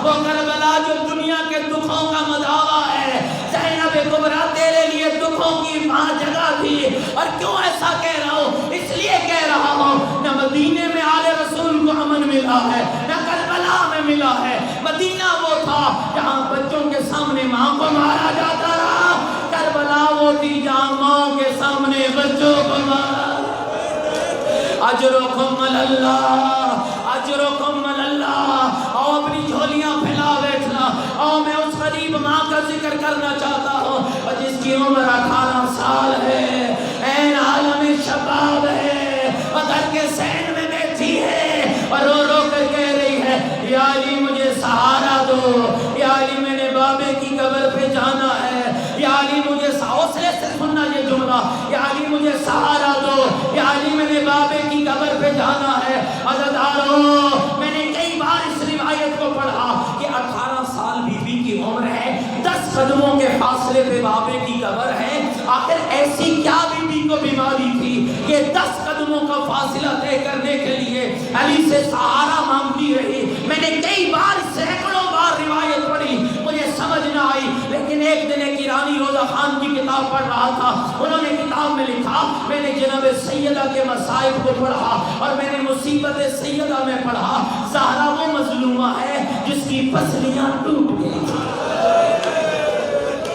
وہ کربلا جو دنیا کے دکھوں کا مداوا ہے، زینب کبریٰ تیرے لیے دکھوں کی وہاں جگہ تھی۔ اور کیوں ایسا کہہ رہا ہوں؟ اس لیے کہہ رہا ہوں، نہ مدینے میں آل رسول کو امن ملا ہے، نہ کربلا میں ملا ہے۔ مدینہ وہ تھا جہاں بچوں کے سامنے ماں کو مارا جاتا رہا، کربلا وہ تھی جہاں ماں کے سامنے بچوں کو مارا۔ اجرکم اللہ، اجرکم اللہ۔ اور اپنی جھولیاں پھیلا بیٹھنا۔ اور میں اس غریب ماں کا ذکر کرنا چاہتا ہوں جس کی عمر 18 سال ہے، عین عالم شباب ہے، اور گھر کے صحن میں بیٹھی ہے اور رو رو کر کہہ رہی ہے یا علی مجھے سہارا دو، یا علی میں نے بابے کی قبر پہ جانا ہے، یا علی مجھے حوصلے سے سننا یہ جملہ، یا علی مجھے سہارا دو، یا علی میں نے بابے کی قبر پہ جانا ہے۔ عزیزانو میں نے کئی بار اس روایت کو پڑھا کہ 18 سال بیوی کی عمر ہے، 10 قدموں کے فاصلے پہ بابے کی قبر ہے۔ آخر ایسی کیا بیوی کو بیماری تھی کہ 10 قدموں کا فاصلہ طے کرنے کے لیے علی سے سہارا مانگتی رہی؟ میں نے کئی بار سینکڑوں بار روایت پڑھی، مجھے سمجھ نہ آئی، لیکن ایک دن ایک ایرانی روزہ خان کی کتاب پڑھ رہا تھا، انہوں نے کتاب میں لکھا، میں نے جناب سیدہ کے مصائب کو پڑھا اور میں نے مصیبت سیدہ میں پڑھا زہرا وہ مظلومہ ہے جس کی پسلیاں ٹوٹ گئی۔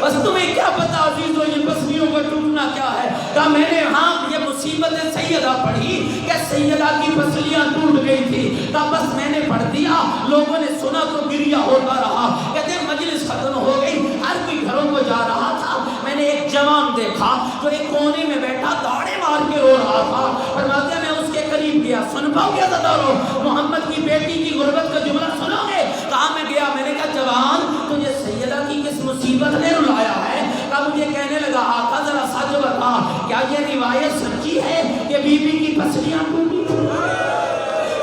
بس تمہیں کیا پتا عزیزو یہ پسلیوں کا ٹوٹنا کیا ہے؟ کہا میں نے ہاں یہ مصیبت سیدہ پڑھی کہ سیدہ کی پسلیاں ٹوٹ گئی تھی۔ کہا بس میں نے پڑھ دیا، لوگوں نے سنا تو گریہ ہوتا رہا۔ کہتے ہیں مجلس ختم ہو گئی، ہر کوئی گھروں کو جا رہا تھا، میں نے ایک جوان دیکھا جو ایک کونے میں بیٹھا داڑے مار کے رو رہا تھا۔ فرماتے ہیں میں اس کے قریب گیا، سن پاؤ گے عزیزانو محمد کی بیٹی کی غربت کا جملہ سنو گے؟ کہا میں گیا، میں نے کہا جوان تجھے سیدہ کی کس مصیبت نے رلایا ہے؟ کہا مجھے کہنے لگا آقا ذرا سچ بتا کیا یہ روایت سچی ہے کہ بی بی کی پسلیاں ٹوٹی؟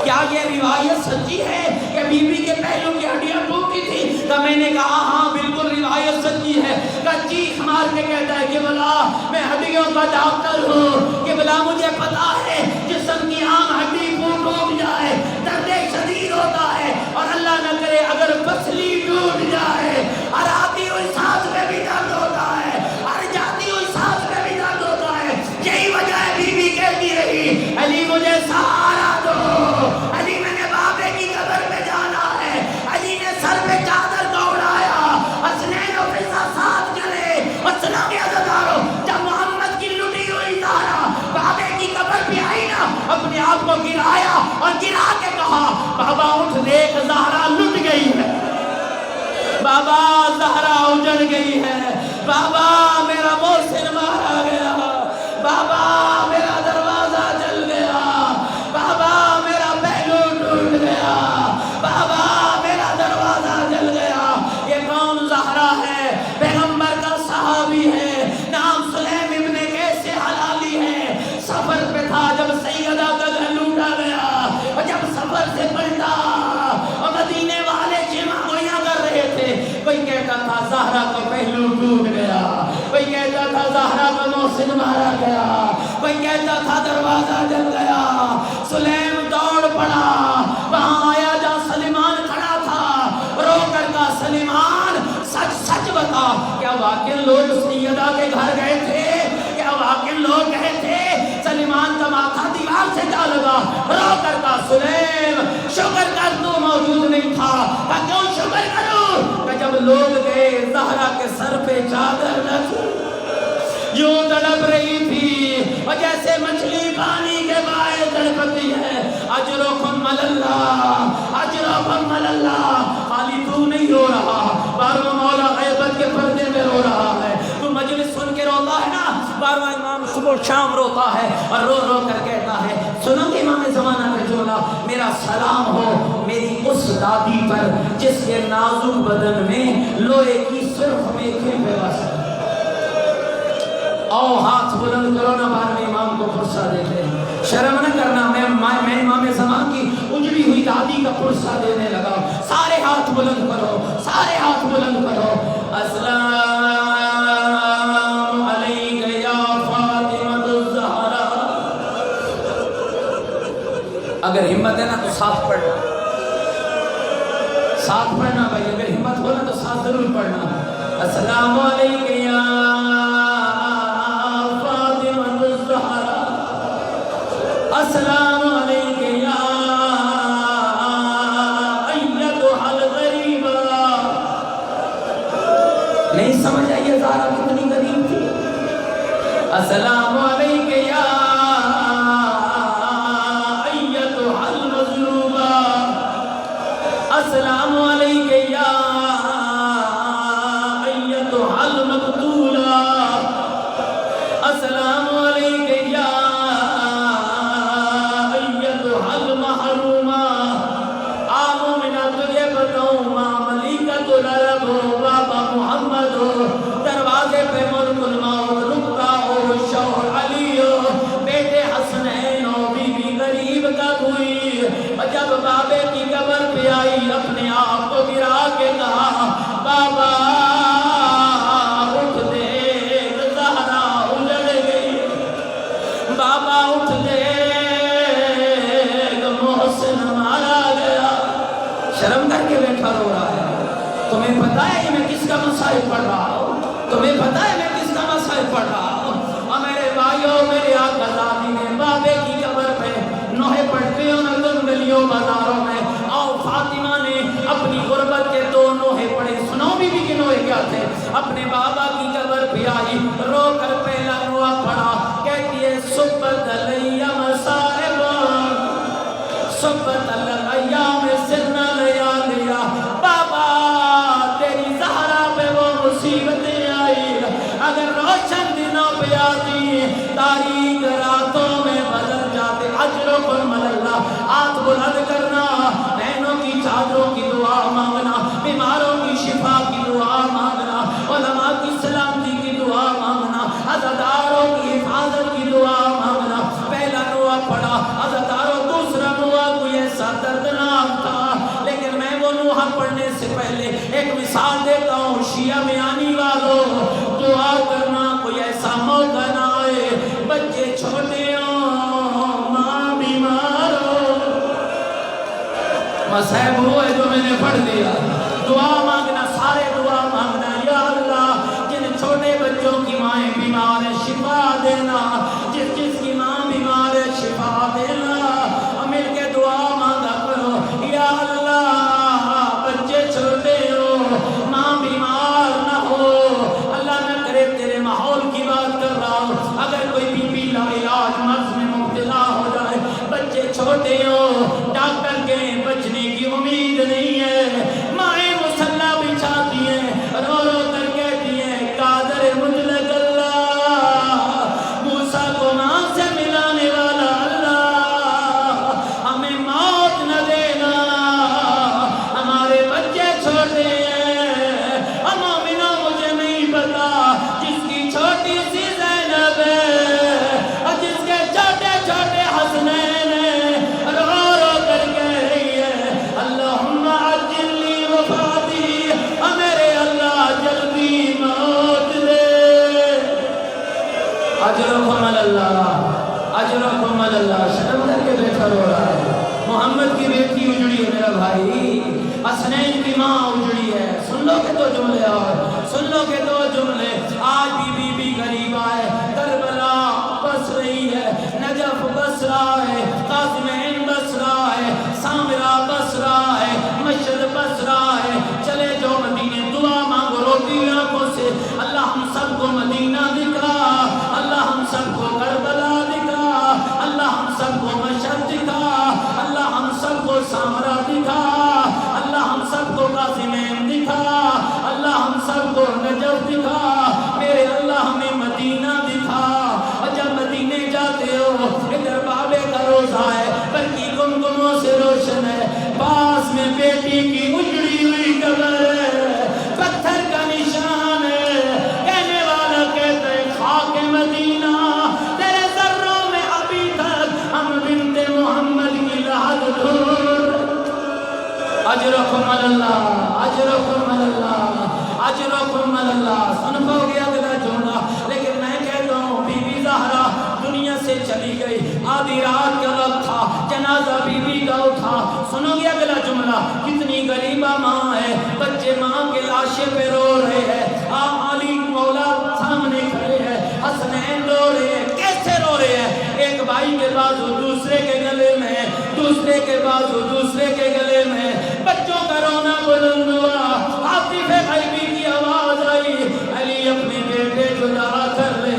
کیا یہ روایت سچی ہے کہ بی بی کے پہلوں کی ہڈیاں ٹوٹی تھی؟ تو میں نے کہا ہاں بالکل روایت سچی ہے۔ کہ چیخ مار کے کہتا ہے کہ بلا میں ہڈیوں کا ڈاکٹر ہوں، کہ بلا مجھے پتا ہے جسم کی عام ہڈی ٹوٹ جائے درد شدید ہوتا ہے، اور اللہ نہ کرے اگر پسلی ٹوٹ جائے اور آتی ہوئی سانس میں بھی درد ہوتا ہے اور جاتی ہوئی سانس میں بھی درد ہوتا ہے۔ یہی وجہ ہے بی بی کہتی رہی علی مجھے سہارا دو، علی میں نے بابے کی قبر پہ جانا ہے۔ علی نے سر پہ چادر کو اڑایا، حسنین و فضا ساتھ چلے۔ اسلام کے عزادارو جب محمد کی لٹی ہوئی زہرا بابے کی قبر پہ آئی نا، اپنے آپ کو گرایا اور گرا کے کہا بابا اٹھ دیکھ زہرا لٹ گئی ہے، بابا زہرا اجڑ گئی ہے، بابا میرا محسن مارا گیا، بابا میرا دروازہ جل گیا، بابا میرا پہلو ٹوٹ گیا، بابا میرا دروازہ جل گیا۔ یہ کون زہرا ہے؟ پیغمبر کا صحابی ہے، نام سلیم ابن کیس حلالی ہے۔ سفر پہ تھا جب سیدہ کا گھر لوٹا گیا، اور جب سفر سے پلٹا اور مدینے والے جمع گویاں کر رہے تھے، کوئی کہتا تھا زہرا کا پہلو ٹوٹ گیا، کوئی کہتا تھا زہرا کا محسن مارا گیا، کوئی کہتا تھا دروازہ جل گیا۔ سلیم دوڑ پڑا، وہاں آیا جہاں سلیمان کھڑا تھا، رو کر کہا سلیمان سچ سچ بتا واقعی لوگ سیدہ کے گھر گئے تھے، کیا واقعی لوگ گئے تھے؟ سلیمان کا ماتھا دیوار سے جا لگا، رو کر کہا سلیم شکر کر تو موجود نہیں تھا۔ کہا کیوں شکر کروں؟ کہ جب لوگ گئے زہرا کے سر پہ چادر نہ تھی، یوں تڑپ رہی تھی اور جیسے مچھلی پانی کے بائے تڑپتی ہے۔ اجرکم اللہ، اجرکم اللہ، خالی تو نہیں رو رہا، بارو مولا غیبت کے پردے میں رو رہا ہے۔ تو مجلس سن کے روتا ہے نا، بارو امام صبح شام روتا ہے اور رو رو کر کہتا ہے، سنو کہ امام زمانہ کا جملہ، میرا سلام ہو میری اس دادی پر جس کے نازک بدن میں لوہے کی سرخ میخیں پہ وصل۔ آؤ ہاتھ بلند کرو نا، بارہویں امام کو پرسہ دیتے ہیں، شرم نہ کرنا۔ میں امام زمان کی اجڑی ہوئی دادی کا پرسہ دینے لگا۔ سارے ہاتھ بلند کرو، سارے ہاتھ بلند کرو۔ السلام علیکہ یا فاطمۃ الزہرا۔ اگر ہمت ہے نا تو ساتھ پڑھنا، ساتھ پڑھنا بھائی، اگر ہمت ہو نا تو ساتھ ضرور پڑھنا۔ السلام علیکہ یا السلام علیکہ یا ایتھا الغریبہ۔ نہیں سمجھ آئیے زہرا کتنی غریب تھی؟ السلام علیکہ یا ایتھا المظلومہ، السلام علیکہ یا ایتھا المقتولہ، السلام علیکہ یا محمد ہو، دروازے پہ ملک الموت رکتا ہو، شوہر علی ہو، بیٹے حسنین ہو، بی بی غریب کا ہوئی۔ اور جب بابے کی قبر پہ آئی اپنے آپ کو گرا کے کہا، بابا اٹھ دیکھ زہرا اجڑ گئی، بابا اٹھ دیکھ محسن مارا گیا۔ شرم کر کے بیٹھا رو رہا ہے۔ تمہیں پتا ہے میں کس کا مسائل پڑھ رہا ہوں؟ تمہیں پتا ہے میں کس کا مسائل پڑھ رہا ہوں؟ اور میرے بھائیوں، میرے آقا زادی نے بابے کی قبر پہ نوحے پڑھتے ہو نا تم گلیوں بازاروں میں، آؤ فاطمہ نے اپنی غربت کے دو نوحے پڑھے۔ سنو بی بی کے نوحے کیا تھے؟ اپنے بابا کی قبر پہ آئی، رو کر پہلا نوحہ پڑھا، کہتی ہے سبت علیہ مصائب، سبت الایام سرنا لیالیا۔ بابا مصیبتیں آئی، اگر روشن دنوں پہ آتی تاریک راتوں میں بدل جاتے۔ اجرکم اللہ، ہاتھ بلند کرنا، بہنوں کی چادروں کی دعا مانگنا، بیماروں کی شفا کی دعا مانگنا، علماء کی سلامتی کی دعا مانگنا، عزاداروں کی حفاظت کی دعا مانگنا۔ پہلا نوحہ پڑھا عزاداروں، دوسرا نوحہ کوئی ایسا دردناک تھا، لیکن میں وہ نوحہ پڑھنے سے پہلے ایک مثال دیتا ہوں۔ شیعہ میں آنے والوں دعا کرنا، کوئی ایسا موقع نہ آئے بچے چھوٹے ہوں، ماں بیمار ہو، مصائب ہوئے جو میں نے پڑھ دیا۔ دعا مانگنا، سارے دعا مانگنا، یا اللہ جن چھوٹے بچوں کی مائیں بیمار ہیں شفا دینا، جس جس کی ماں بیمار ہے شفا دینا۔ مل کے دعا مانگا کرو، یا اللہ بچے چھوٹے ہو، ماں بیمار نہ ہو، اللہ نہ کرے تیرے ماحول کی بات کر رہا ہوں، اگر کوئی بی بی لا علاج مرض میں مبتلا ہو جائے، بچے چھوٹے ہو، ڈاکٹر کے بچنے کی امید نہیں ہے، مائیں مسلح بچھاتی ہیں، رو رو کر کہتی ہیں قادر مطلق اللہ، موسیٰ کو ماں سے ملانے والا اللہ، ہمیں موت نہ دینا، ہمارے بچے چھوٹے ہیں، مومنوں مجھے نہیں پتا جس کی چھوٹی سی زینب ہے اور جس کے چھوٹے چھوٹے حسنین ہیں، رو رو کر کہہ رہی ہے اللہم عجل لی وفاتی، میرے اللہ جلدی موت دے۔ اجرکم اللہ، اجرکم اللہ۔ شرم کر کے بیٹھا رو رہا ہے۔ محمد کی بیٹی اجڑی ہے میرا بھائی، حسنین کی ماں اجڑی ہے۔ سن لو کہ دو جملے اور، سن لو کہ دو جملے آج بھی غریبہ ہے، کربلا بس رہی ہے، نجف بس رہا ہے، قاسمین بس رہا ہے، سامرا بس رہا ہے، مشہد بس رہا ہے، چلے جو مدینے دعا مانگو روٹی آنکھوں سے، اللہ ہم سب کو مدینہ دکھا، اللہ ہم سب کو کربلا دکھا، اللہ ہم سب کو مشہد دکھا، اللہ ہم سب کو سامرا دکھا، اللہ ہم سب کو قاسمین دکھا، اللہ ہم سب کو نجف دکھا، میرے اللہ ہمیں مدینہ دکھا۔ اور جب مدینے جاتے ہو ادھر بابے کا روزہ ہے، بلکہ گمگموں سے روشن ہے، پاس میں بیٹی کی اجڑی ہوئی قبر ہے، پتھر کا نشان ہے، کہنے والا کہتا ہے خاک مدینہ تیرے ذروں میں ابھی تک ہم بنت محمد کی لحد دور۔ اجرکم اللہ، اجرکم اللہ، اجرکم اللہ۔ سن پاؤ گے اگلا جملہ، لیکن میں کہتا ہوں بی بی زہرا دنیا سے چلی گئی، آدھی رات کا وقت تھا، جنازہ بی بی کا اٹھا، سنو گے اگلا جملہ، کتنی غریبہ ماں ہے، بچے ماں کے لاشے پہ رو رہے ہیں، علی مولا سامنے کھڑے ہیں، حسنین رو رہے ہیں، کیسے رو رہے ہیں؟ ایک بھائی کے بازو دوسرے کے گلے میں، دوسرے کے بازو دوسرے کے گلے میں، بچوں کا رونا بلند ہوا، عاطف غیبی کی آواز آئی، علی اپنے بیٹے جدا کر لے،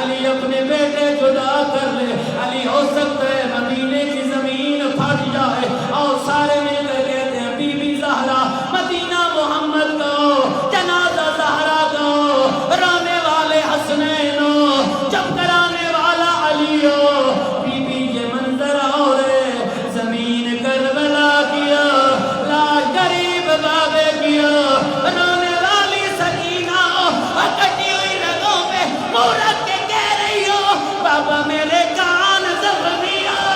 علی اپنے بیٹے جدا کر لے، علی ہو سکتا ہے مدینے کی زمین پھٹ جائے، اور سارے مل کر کہتے ہیں بی بی زہرا مدینہ محمد کو، جنازہ زہرا کو، رونے والے حسنین ہو، جب کرانے والا علی ہو، بی بی یہ منظر اور زمین کربلا کیا، لاش غریب بابے کیا، رونے والی سکینہ اور کٹی ہوئی رگوں میں مورت کے کہہ رہی ہو بابا میرے کان زخمی ہو۔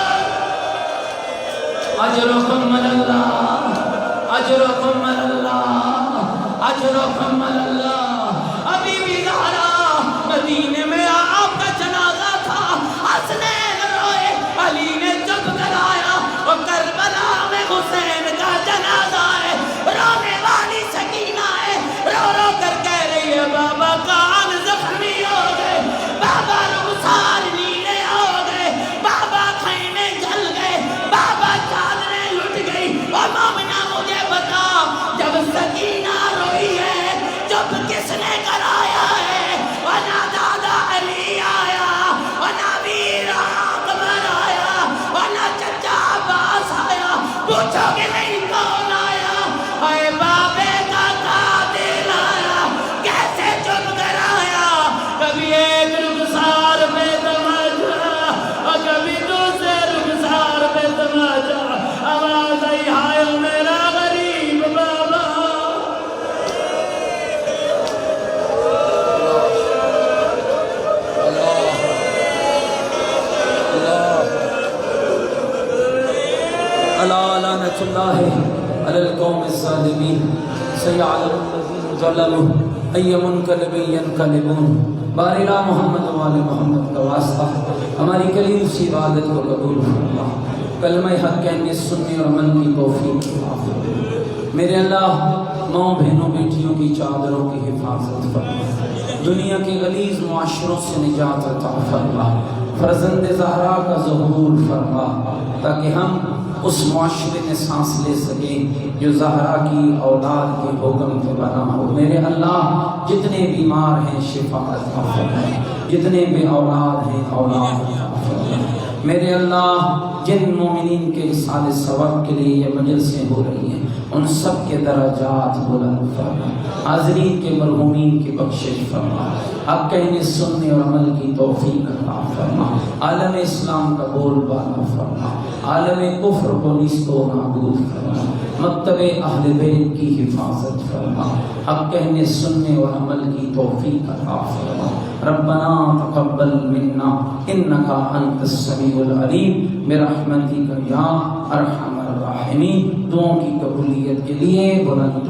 اجرکم اللہ، اجرکم اللہ، اجرکم اللہ۔ ابھی بھی زہرا مدینے میں آپ کا جنازہ تھا، حسنین روئے، علی نے چپ کرایا، اور کربلا میں حسین کا جنازہ ہے، رونے والی سکینہ ہے، رو رو کر کہہ رہی ہے بابا کان زخمی ہو گئے، بابا رخسار نیلے ہو گئے، بابا خیمے جل گئے، بابا چادریں لٹ گئی۔ اور مومنہ مجھے بتا جب سکینہ روئی ہے جب کس نے کرایا ہے؟ ونا دادا علی آیا، ونا ویر اکبر آیا، ونا چچا عباس آیا، پوچھو کہ نہیں کون آیا؟ اے بابے کا قاتل آیا، کیسے چپ کرایا؟ کبھی ایک رخسار پہ تماشا اور کبھی دوسرے رخسار پہ تماشا، آواز آئی ہائے میرا غریب بابا۔ الا لعنۃ اللہ علی القوم الظالمین سیعلم الذین ظلموا ای منقلب ینقلبون۔ بارئلہ محمد وآل محمد کا واسطہ ہماری کلیم سی عبادت کو قبول فرما، کلمہ حق کہنے سننے اور عمل کی توفیق عطا فرما۔ میرے اللہ ماں بہنوں بیٹیوں کی چادروں کی حفاظت فرما، دنیا کے غلیظ معاشروں سے نجات عطا فرما، فرزند زہرا کا ظہور فرما، تاکہ ہم اس معاشرے میں سانس لے سکیں جو زہرا کی اولاد کے حکم پہ بنا ہو۔ میرے اللہ جتنے بیمار ہیں شفا عطا فرما، جتنے بے اولاد ہیں اولاد عطا فرما۔ میرے اللہ جن مومنین کے رسالے ثواب کے لیے یہ مجلسیں ہو رہی ہیں ان سب کے درجات بلند فرما، حاضرین کے مرحومین کی بخشش فرما، حق کہنے سننے اور عمل کی توفیق عطا فرما، عالم اسلام کا بول بالا فرما، عالم کفر کو نیست و نابود فرما، مکتب اہل بیت کی حفاظت فرما، حق کہنے سننے اور عمل کی توفیق عطا فرما۔ ربنا تقبل منا انک انت السمیع العلیم برحمتک یا ارحم الراحمین۔ دعاؤں کی قبولیت کے لیے بلند